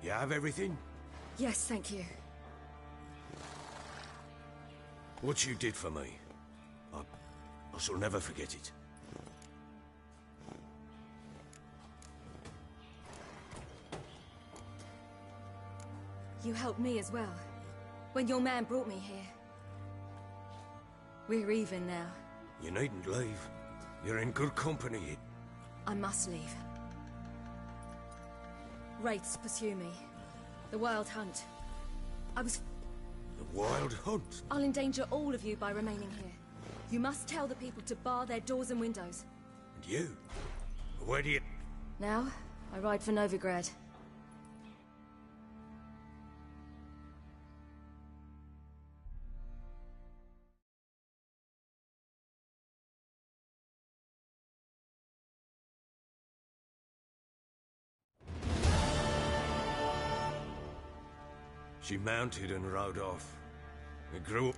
You have everything? Yes, thank you. What you did for me, I shall never forget it. You helped me as well, when your man brought me here. We're even now. You needn't leave. You're in good company. I must leave. Wraiths pursue me. The Wild Hunt. The Wild Hunt? I'll endanger all of you by remaining here. You must tell the people to bar their doors and windows. And you? Where do you... Now, I ride for Novigrad. She mounted and rode off. It grew up.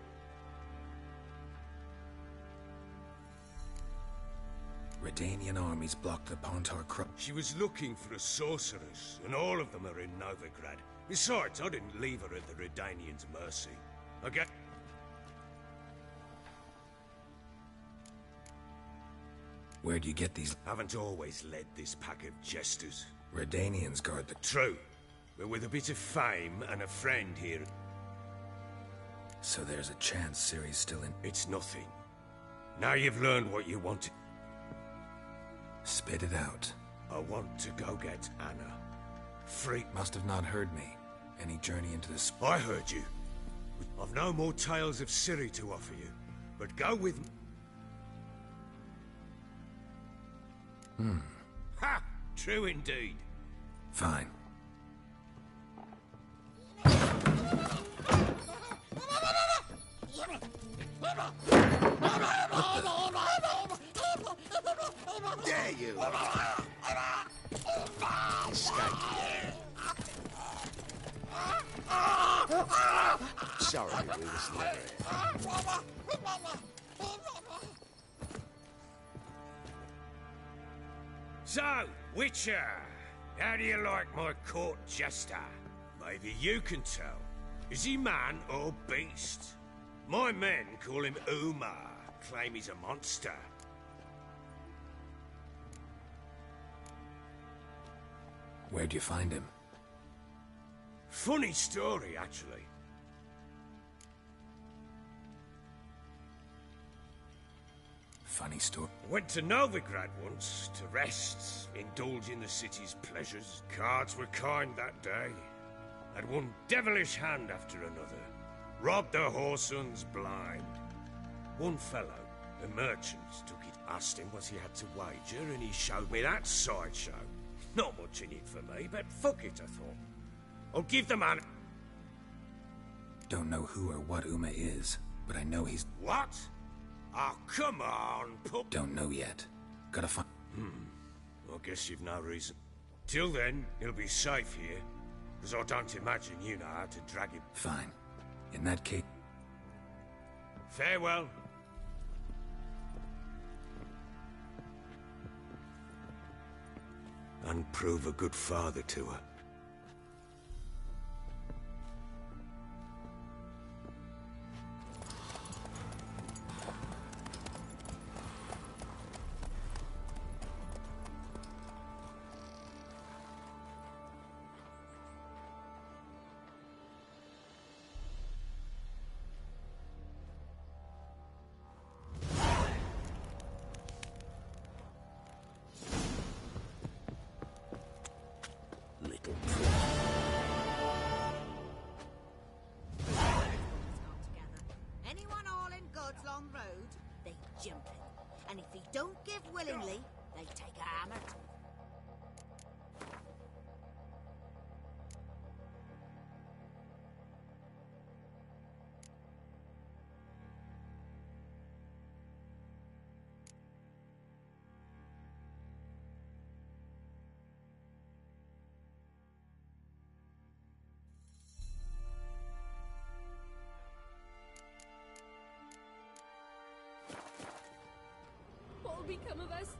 Redanian armies blocked the Pontar Cross. She was looking for a sorceress, and all of them are in Novigrad. Besides, I didn't leave her at the Redanians' mercy. I get... Where'd you get these? Haven't always led this pack of jesters. Redanians guard the... True. But with a bit of fame and a friend here... So there's a chance Ciri's still in... It's nothing. Now you've learned what you wanted. Spit it out. I want to go get Anna. Free... Must have not heard me. Any journey into this... I heard you. I've no more tales of Ciri to offer you. But go with me. Ha! True indeed. Fine. Dare you! Escape. Sorry, we was never here. So, Witcher, how do you like my court jester? Maybe you can tell. Is he man or beast? My men call him Umar, claim he's a monster. Where'd you find him? Funny story, actually. Funny story. Went to Novigrad once to rest, indulge in the city's pleasures. Cards were kind that day. Had one devilish hand after another. Robbed the whoresons blind. One fellow, a merchant, took it, asked him what he had to wager, and he showed me that sideshow. Not much in it for me, but fuck it, I thought. I'll give the man... Don't know who or what Uma is, but I know he's... What? Oh, come on, pup. Don't know yet. Gotta find... I guess you've no reason. Till then, he'll be safe here. Because I don't imagine you know how to drag him. Fine. In that case... Farewell. And prove a good father to her. Anyone all in God's Long Road, they jump it. And if he don't give willingly, they take a hammer. What will become of us?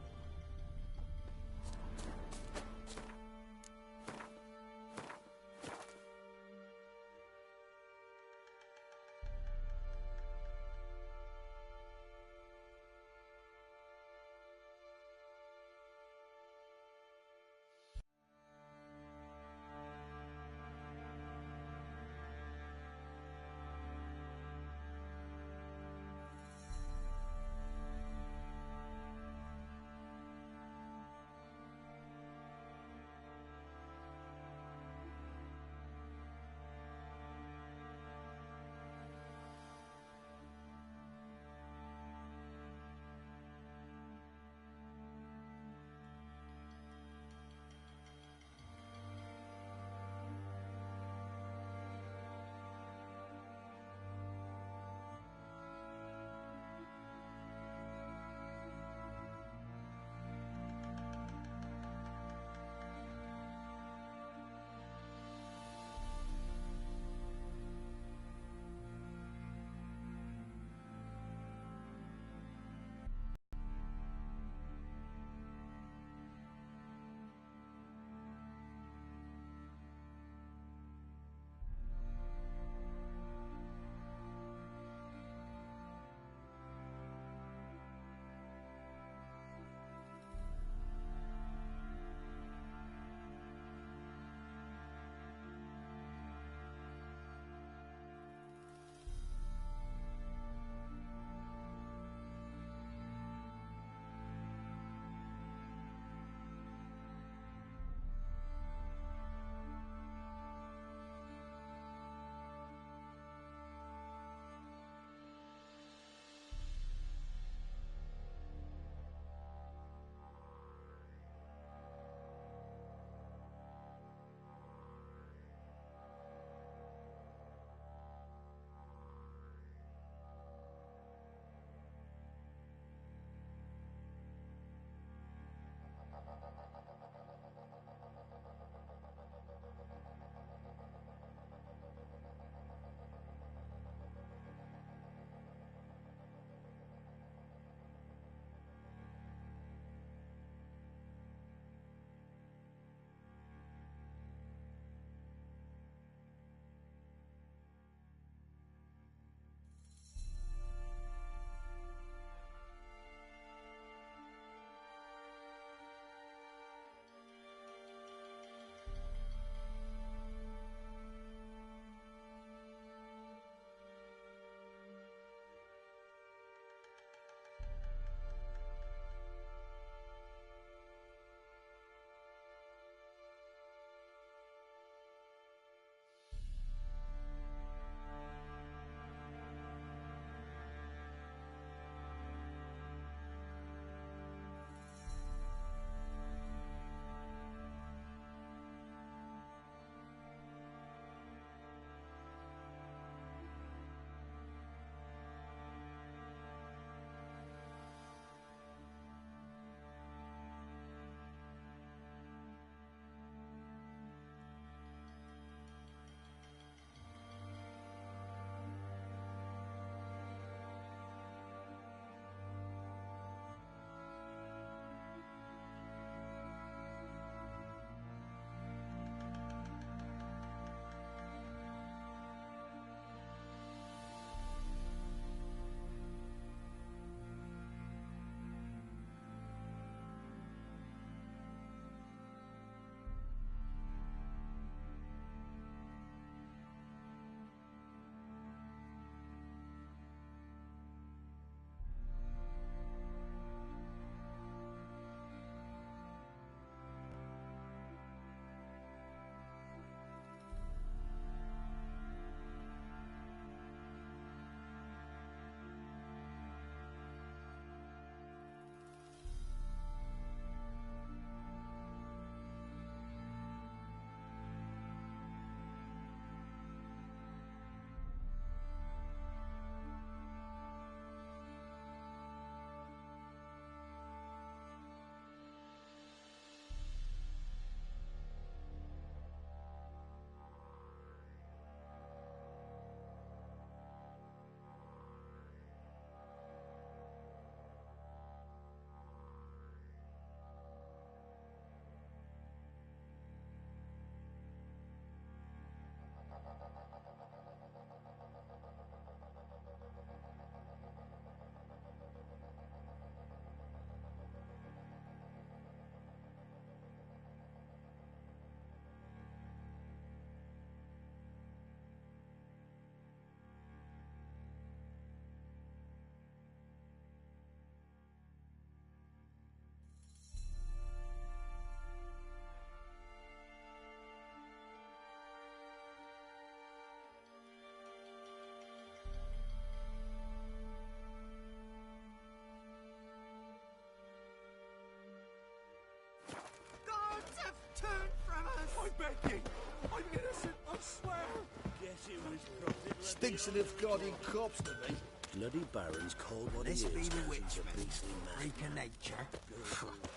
Stinks of guardian corpse to me. Bloody Baron's called what he is. This be the 'cause he's a witchman. beastly man. Freak of nature.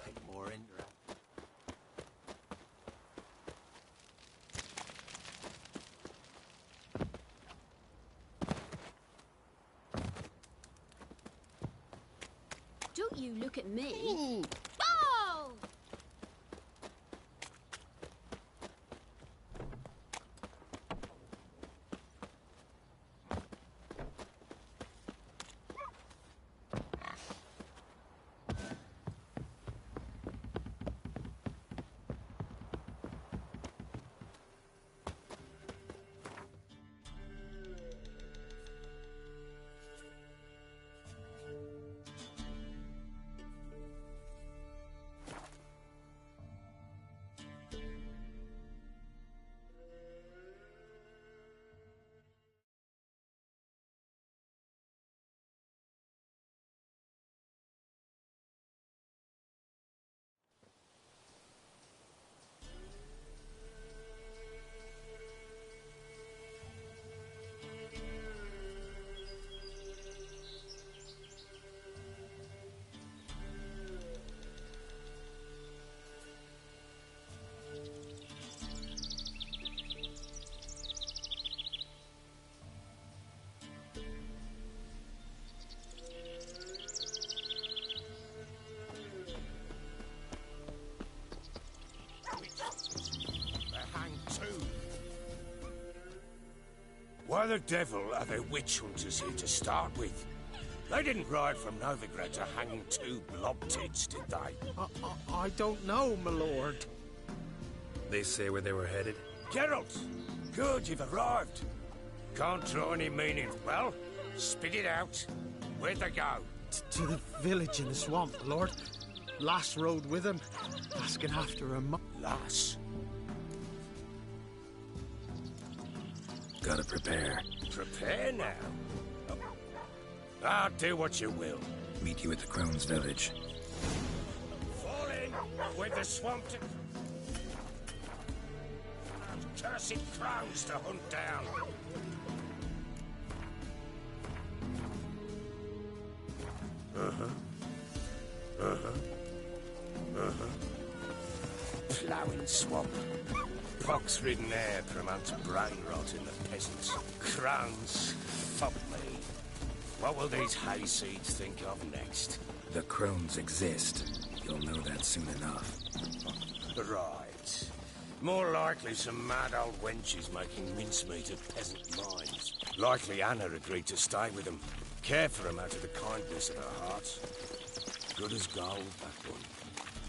Bit more interesting. Don't you look at me. Oh! Why the devil are there witch hunters here to start with? They didn't ride from Novigrad to hang two blob tits, did they? I don't know, my lord. They say where they were headed? Geralt! Good, you've arrived. Can't draw any meaning. Well, spit it out. Where'd they go? To the village in the swamp, my lord. Lass rode with him, asking after him. Lass? Gotta prepare. Prepare now? Ah, do what you will. Meet you at the Crone's village. Fall in with the swamp to... Cursed crows to hunt down. Ploughing swamp. Pox-ridden air promotes brain rot in the peasants. Crones, fuck me. What will these hayseeds think of next? The Crones exist. You'll know that soon enough. Right. More likely some mad old wenches making mincemeat of peasant minds. Likely Anna agreed to stay with them. Care for them out of the kindness of her heart. Good as gold, that one.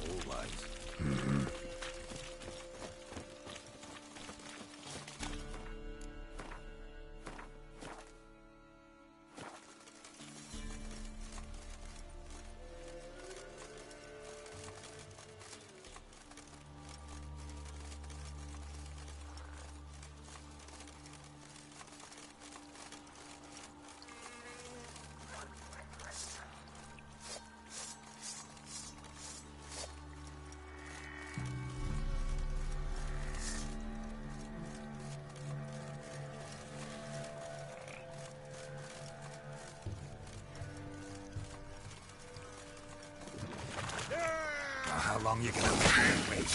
Always. How long you gonna make me wait?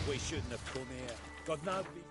We shouldn't have come here. God, nobody...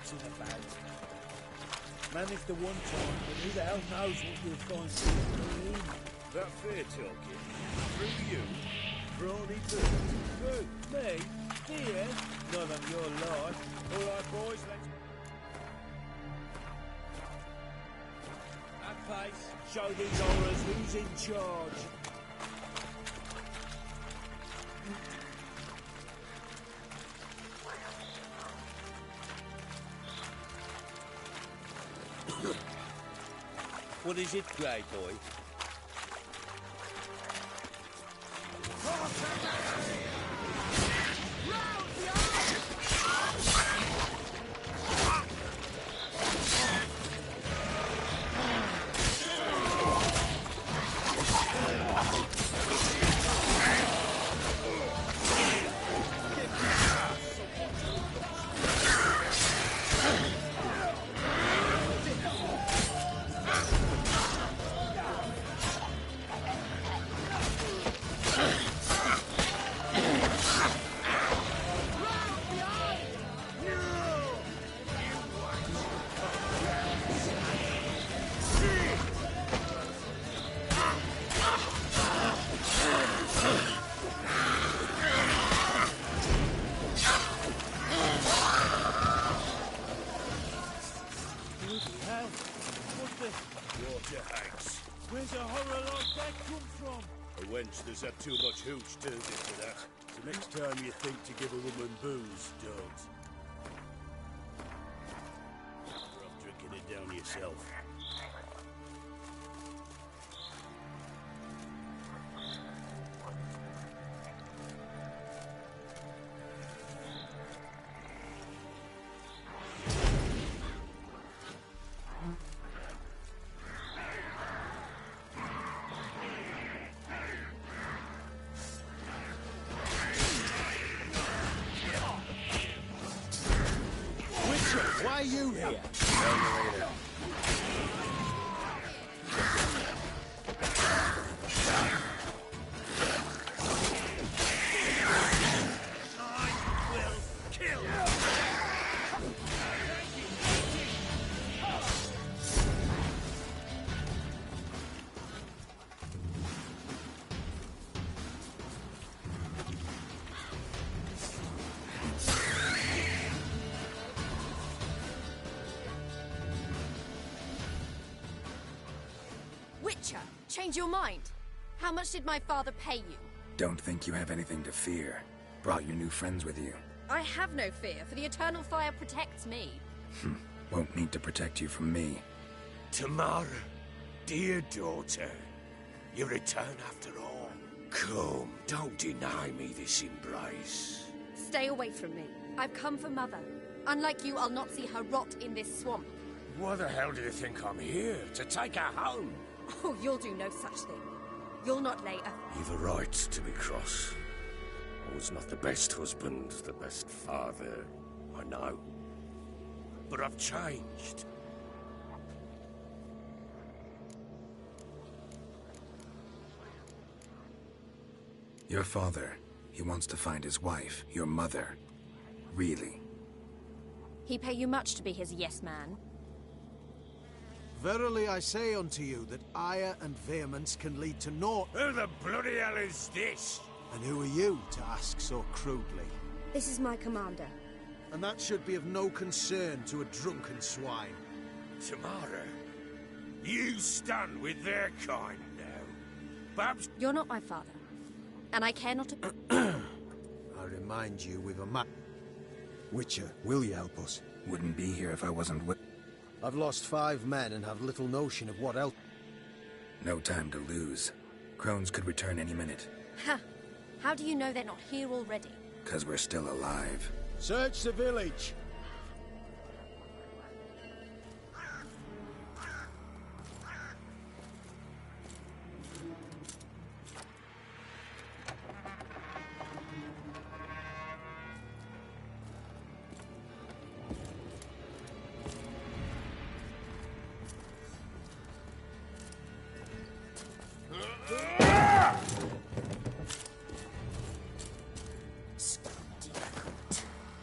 boxing about. Managed the one time, but who the hell knows what you'll find soon. That fair talking? Through you? Brawny bird? Who? Me? Fear? None of your life. All right, boys, let's... At pace, show these horrors who's in charge. What is it, Grey Boy? There's had too much hooch turned into that. So next time you think to give a woman booze, don't. You're off drinking it down yourself. Why are you here? Change your mind. How much did my father pay you? Don't think you have anything to fear. Brought your new friends with you. I have no fear, for the eternal fire protects me. Won't need to protect you from me. Tamara, dear daughter, you return after all. Come, don't deny me this embrace. Stay away from me. I've come for Mother. Unlike you, I'll not see her rot in this swamp. Why the hell do you think I'm here? To take her home? Oh, you'll do no such thing. You'll not lay a... You've a right to be cross. I was not the best husband, the best father, I know. But I've changed. Your father, he wants to find his wife, your mother. Really? He pay you much to be his yes man? Verily I say unto you that ire and vehemence can lead to naught. Who the bloody hell is this? And who are you to ask so crudely? This is my commander. And that should be of no concern to a drunken swine. Tamara, you stand with their kind now. Perhaps... You're not my father. And I care not to... I remind you we've a map. Witcher, will you help us? Wouldn't be here if I wasn't with... I've lost 5 men and have little notion of what else... No time to lose. Crones could return any minute. Ha! How do you know they're not here already? 'Cause we're still alive. Search the village!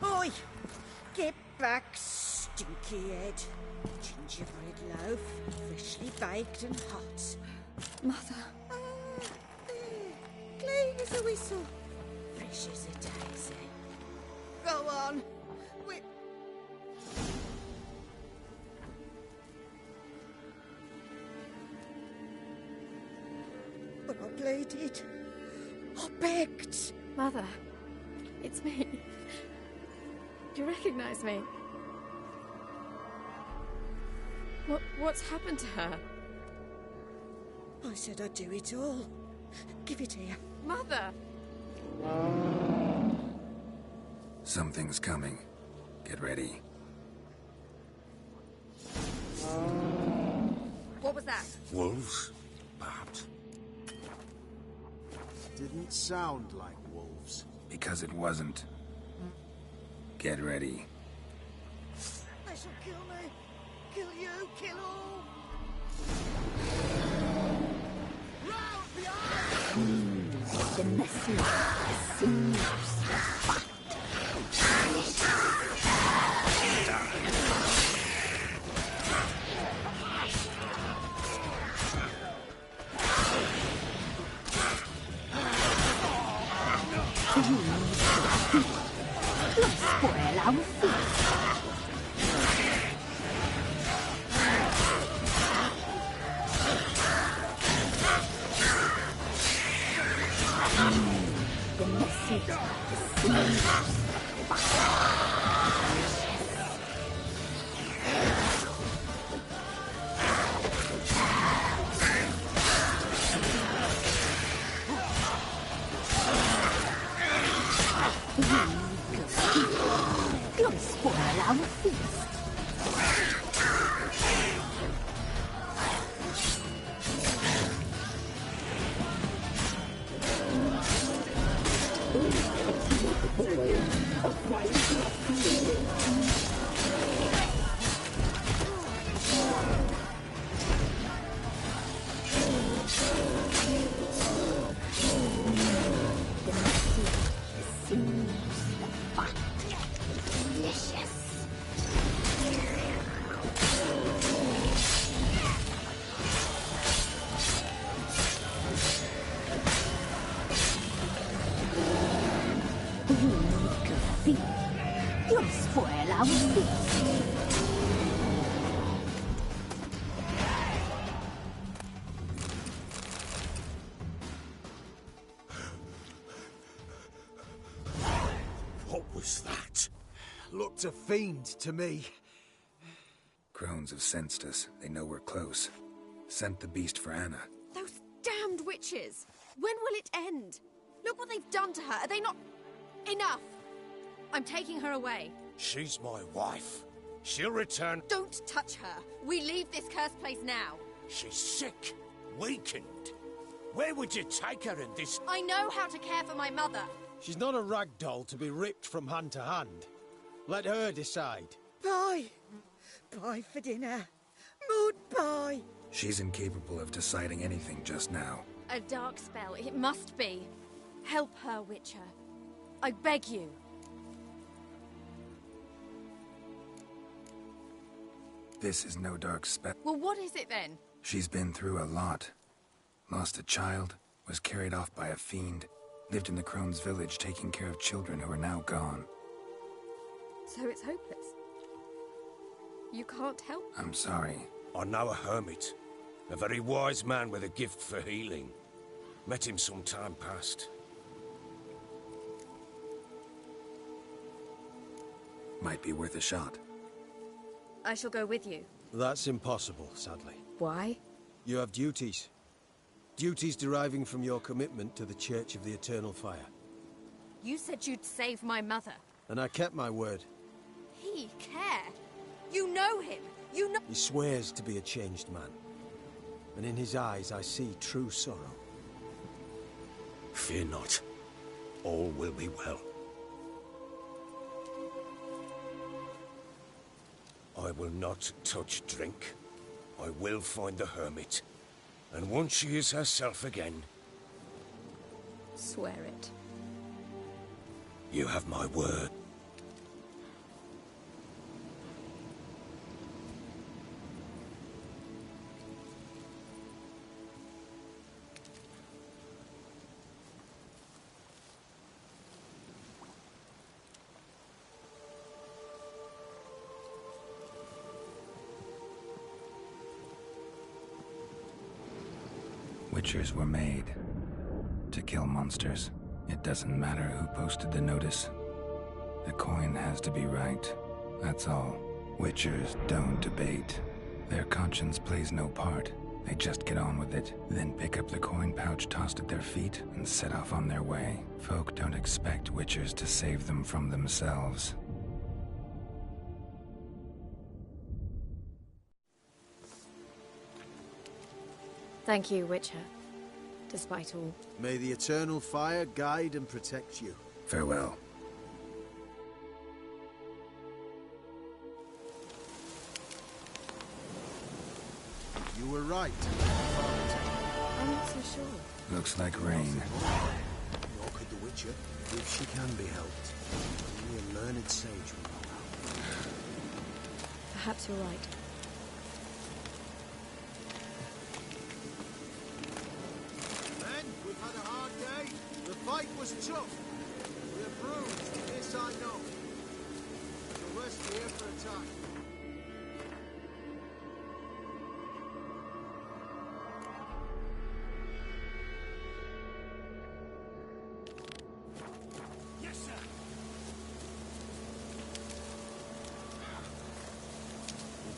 Oi! Get back, stupid! stinky head. Gingerbread loaf, freshly baked and hot. Mother. Ah, there. Clean as a whistle. Fresh as a daisy. Go on. But I pleaded. I begged. Mother, it's me. Do you recognize me? What's happened to her? I said I'd do it all. Give it here. Mother! Something's coming. Get ready. What was that? Wolves? Perhaps. Didn't sound like wolves. Because it wasn't. Get ready. They shall kill me. Kill you. Kill all. Round behind! The message seems spoil our feast. The message seems Don't spoil our feast. You'll spoil our feast. What was that? Looked a fiend to me. Crones have sensed us. They know we're close. Sent the beast for Anna. Those damned witches! When will it end? Look what they've done to her. Are they not... Enough! I'm taking her away. She's my wife. She'll return. Don't touch her. We leave this cursed place now. She's sick, weakened. Where would you take her in this? I know how to care for my mother. She's not a rag doll to be ripped from hand to hand. Let her decide. Bye. Bye for dinner. Mood bye. She's incapable of deciding anything just now. A dark spell. It must be. Help her, Witcher. I beg you. This is no dark spell. Well, what is it then? She's been through a lot. Lost a child, was carried off by a fiend, lived in the Crone's village taking care of children who are now gone. So it's hopeless. You can't help. I'm sorry. I know a hermit. A very wise man with a gift for healing. Met him some time past. Might be worth a shot. I shall go with you. That's impossible, sadly. Why? You have duties. Duties deriving from your commitment to the Church of the Eternal Fire. You said you'd save my mother. And I kept my word. He care. You know him. You know... He swears to be a changed man. And in his eyes I see true sorrow. Fear not. All will be well. I will not touch drink. I will find the hermit. And once she is herself again... Swear it. You have my word. Witchers were made to kill monsters. It doesn't matter who posted the notice. The coin has to be right. That's all. Witchers don't debate. Their conscience plays no part. They just get on with it, then pick up the coin pouch tossed at their feet and set off on their way. Folk don't expect Witchers to save them from themselves. Thank you, Witcher. Despite all. May the eternal fire guide and protect you. Farewell. You were right. I'm not so sure. Looks like rain. Nor could the Witcher, if she can be helped. Only a learned sage will know how. Perhaps you're right. Men, we've had a hard day. The fight was tough. We're bruised, this I know. We'll rest here for a time.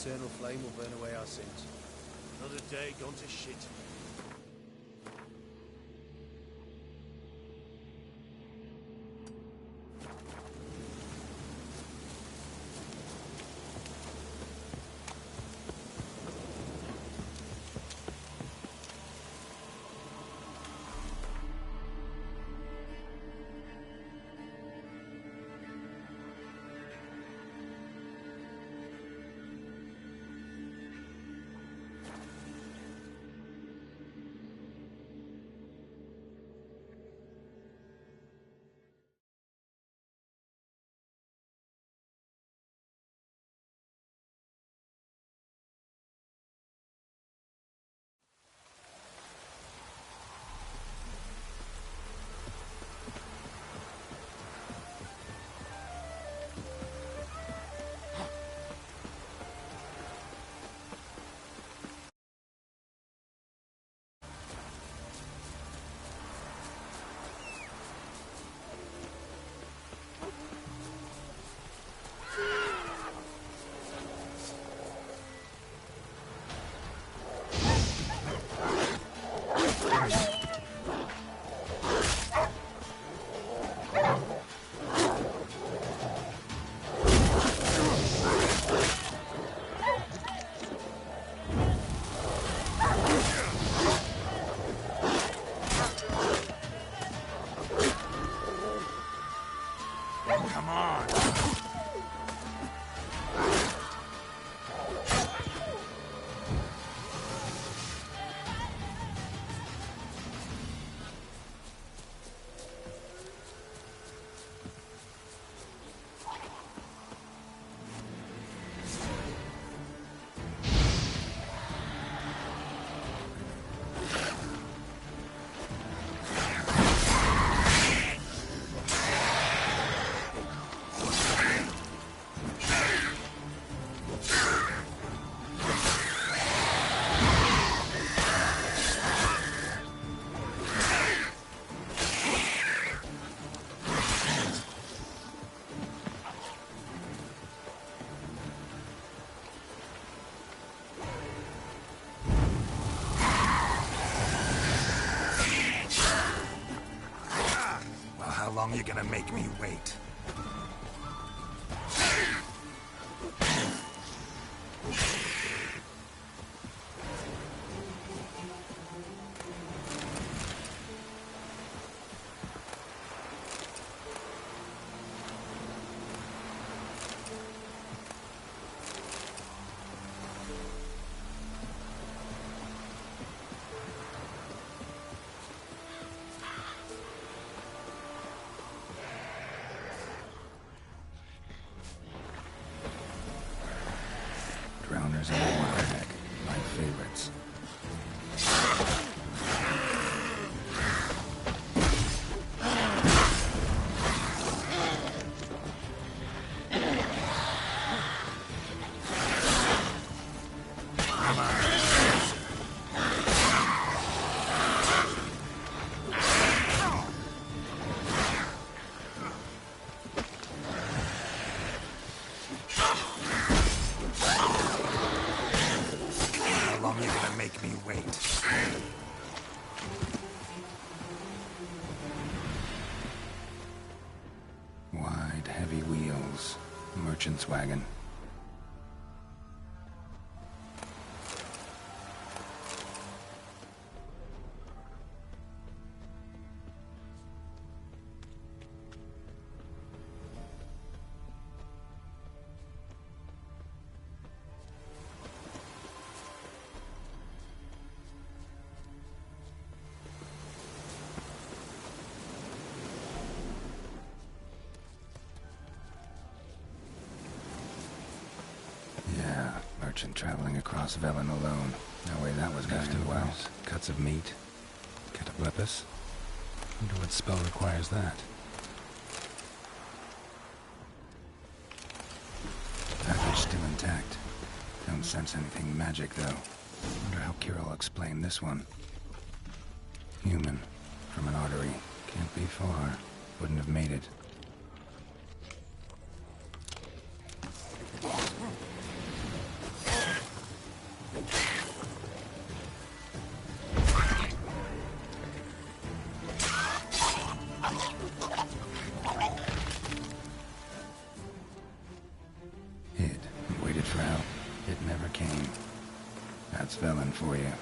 The eternal flame will burn away our sins. Another day gone to shit. How long are you gonna make me wait? Drowners and Waterneck, my favorites. me wait. Wide, heavy wheels. Merchant's wagon. Merchant traveling across Velen alone. No way that was going to well. Cuts of meat. Cataplepus. Wonder what spell requires that. Package still intact. Don't sense anything magic, though. Wonder how Kira will explain this one. Human. From an artery. Can't be far. Wouldn't have made it. For you.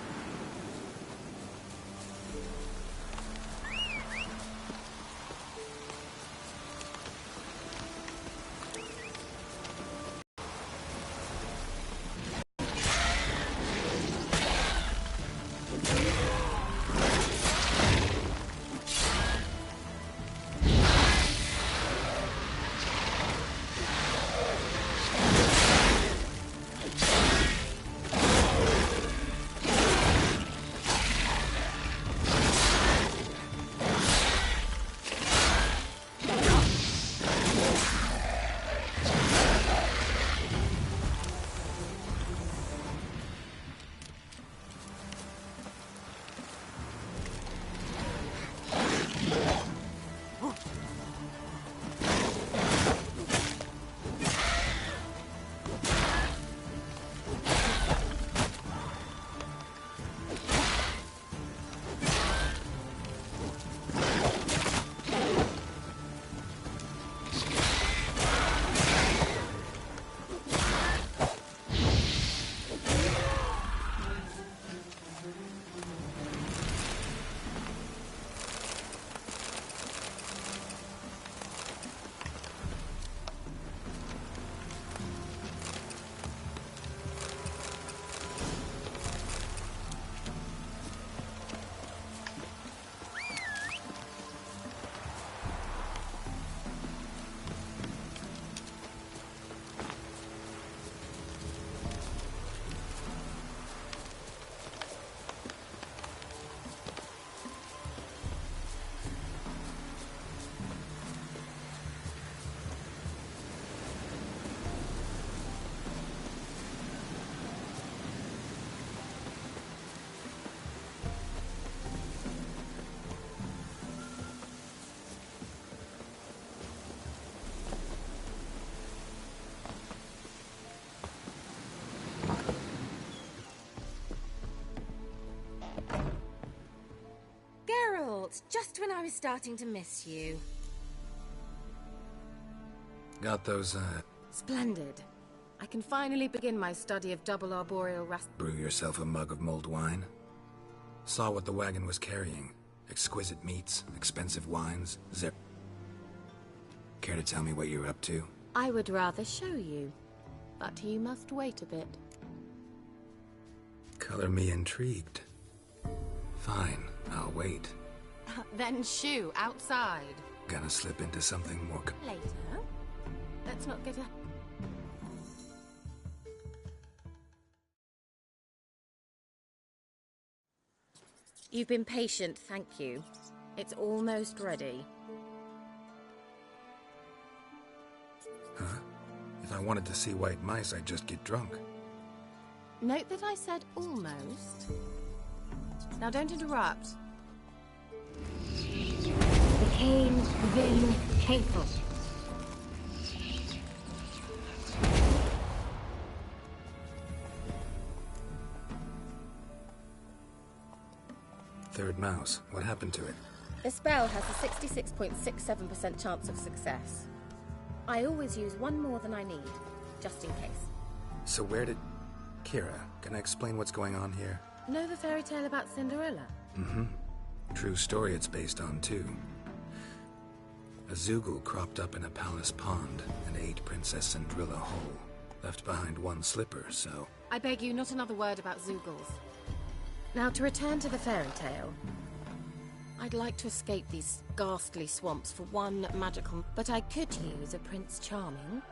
Just when I was starting to miss you. Got those, Splendid. I can finally begin my study of double arboreal rust. Brew yourself a mug of mulled wine? Saw what the wagon was carrying. Exquisite meats, expensive wines, Care to tell me what you're up to? I would rather show you, but you must wait a bit. Color me intrigued. Fine, I'll wait. Then shoo, outside. Gonna slip into something more Later. Let's not get a... You've been patient, thank you. It's almost ready. Huh? If I wanted to see white mice, I'd just get drunk. Note that I said almost. Now don't interrupt. The Cain Vin Chapel. third mouse. What happened to it? The spell has a 66.67% chance of success. I always use one more than I need, just in case. So where did... Kira, can I explain what's going on here? Know the fairy tale about Cinderella? Mm-hmm. True story it's based on, too. A Zoogle cropped up in a palace pond and ate Princess Cinderella whole. Left behind one slipper, so... I beg you, not another word about Zoogles. Now, to return to the fairy tale. I'd like to escape these ghastly swamps for one magical... But I could use a Prince Charming.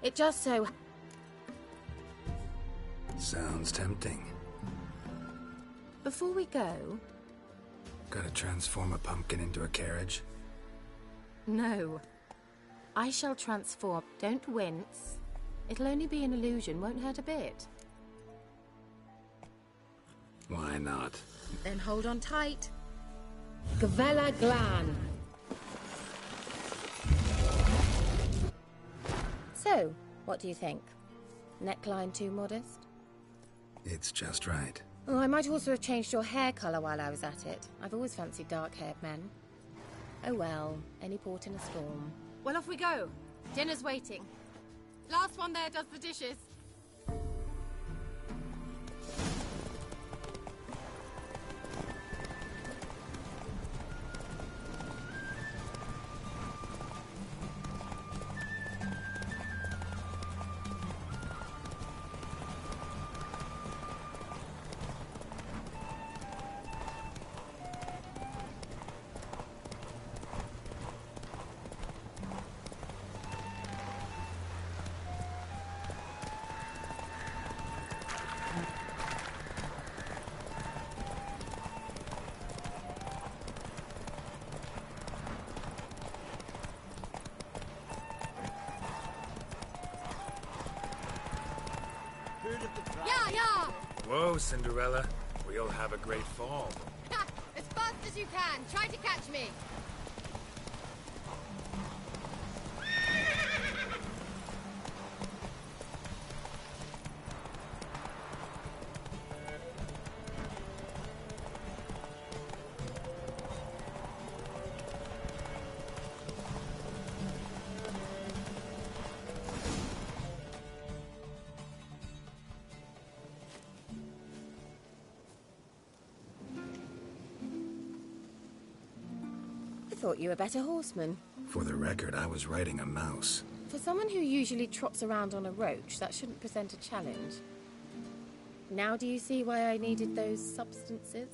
It just so... Sounds tempting. Before we go... Gotta transform a pumpkin into a carriage? No. I shall transform. Don't wince. It'll only be an illusion, won't hurt a bit. Why not? Then hold on tight. Gavella Glan. So, what do you think? Neckline too modest? It's just right. Oh, I might also have changed your hair colour while I was at it. I've always fancied dark-haired men. Oh well, any port in a storm. Well, off we go. Dinner's waiting. Last one there does the dishes. Whoa, Cinderella. We'll have a great fall. As fast as you can. Try to catch me. I thought you were a better horseman. For the record, I was riding a mouse. For someone who usually trots around on a roach, that shouldn't present a challenge. Now do you see why I needed those substances?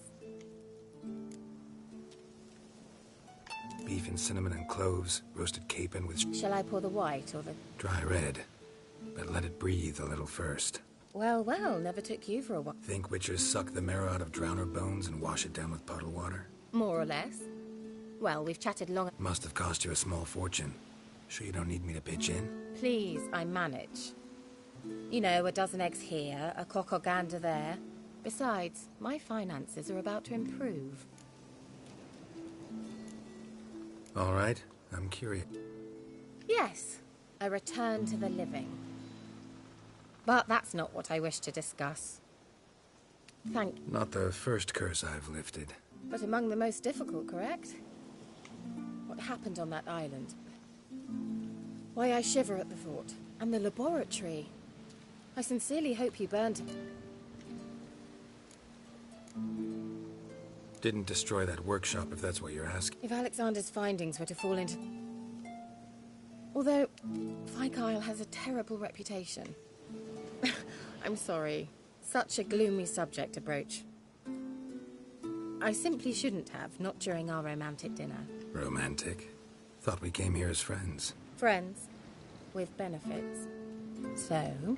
Beef and cinnamon and cloves, roasted capon with... Shall I pour the white or the... Dry red. But let it breathe a little first. Well, well, never took you for a while. Think witchers suck the marrow out of drowner bones and wash it down with puddle water? More or less. Well, we've chatted long... Must have cost you a small fortune. Sure you don't need me to pitch in? Please, I manage. You know, a dozen eggs here, a cock or gander there. Besides, my finances are about to improve. All right, I'm curious. Yes, a return to the living. But that's not what I wish to discuss. Not the first curse I've lifted. But among the most difficult, correct? What happened on that island? Why I shiver at the thought. And the laboratory. I sincerely hope you burned it. Didn't destroy that workshop, if that's what you're asking. If Alexander's findings were to fall into... Although, Fyke Isle has a terrible reputation. I'm sorry. Such a gloomy subject to broach. I simply shouldn't have, not during our romantic dinner. Romantic? Thought we came here as friends. Friends. With benefits. So,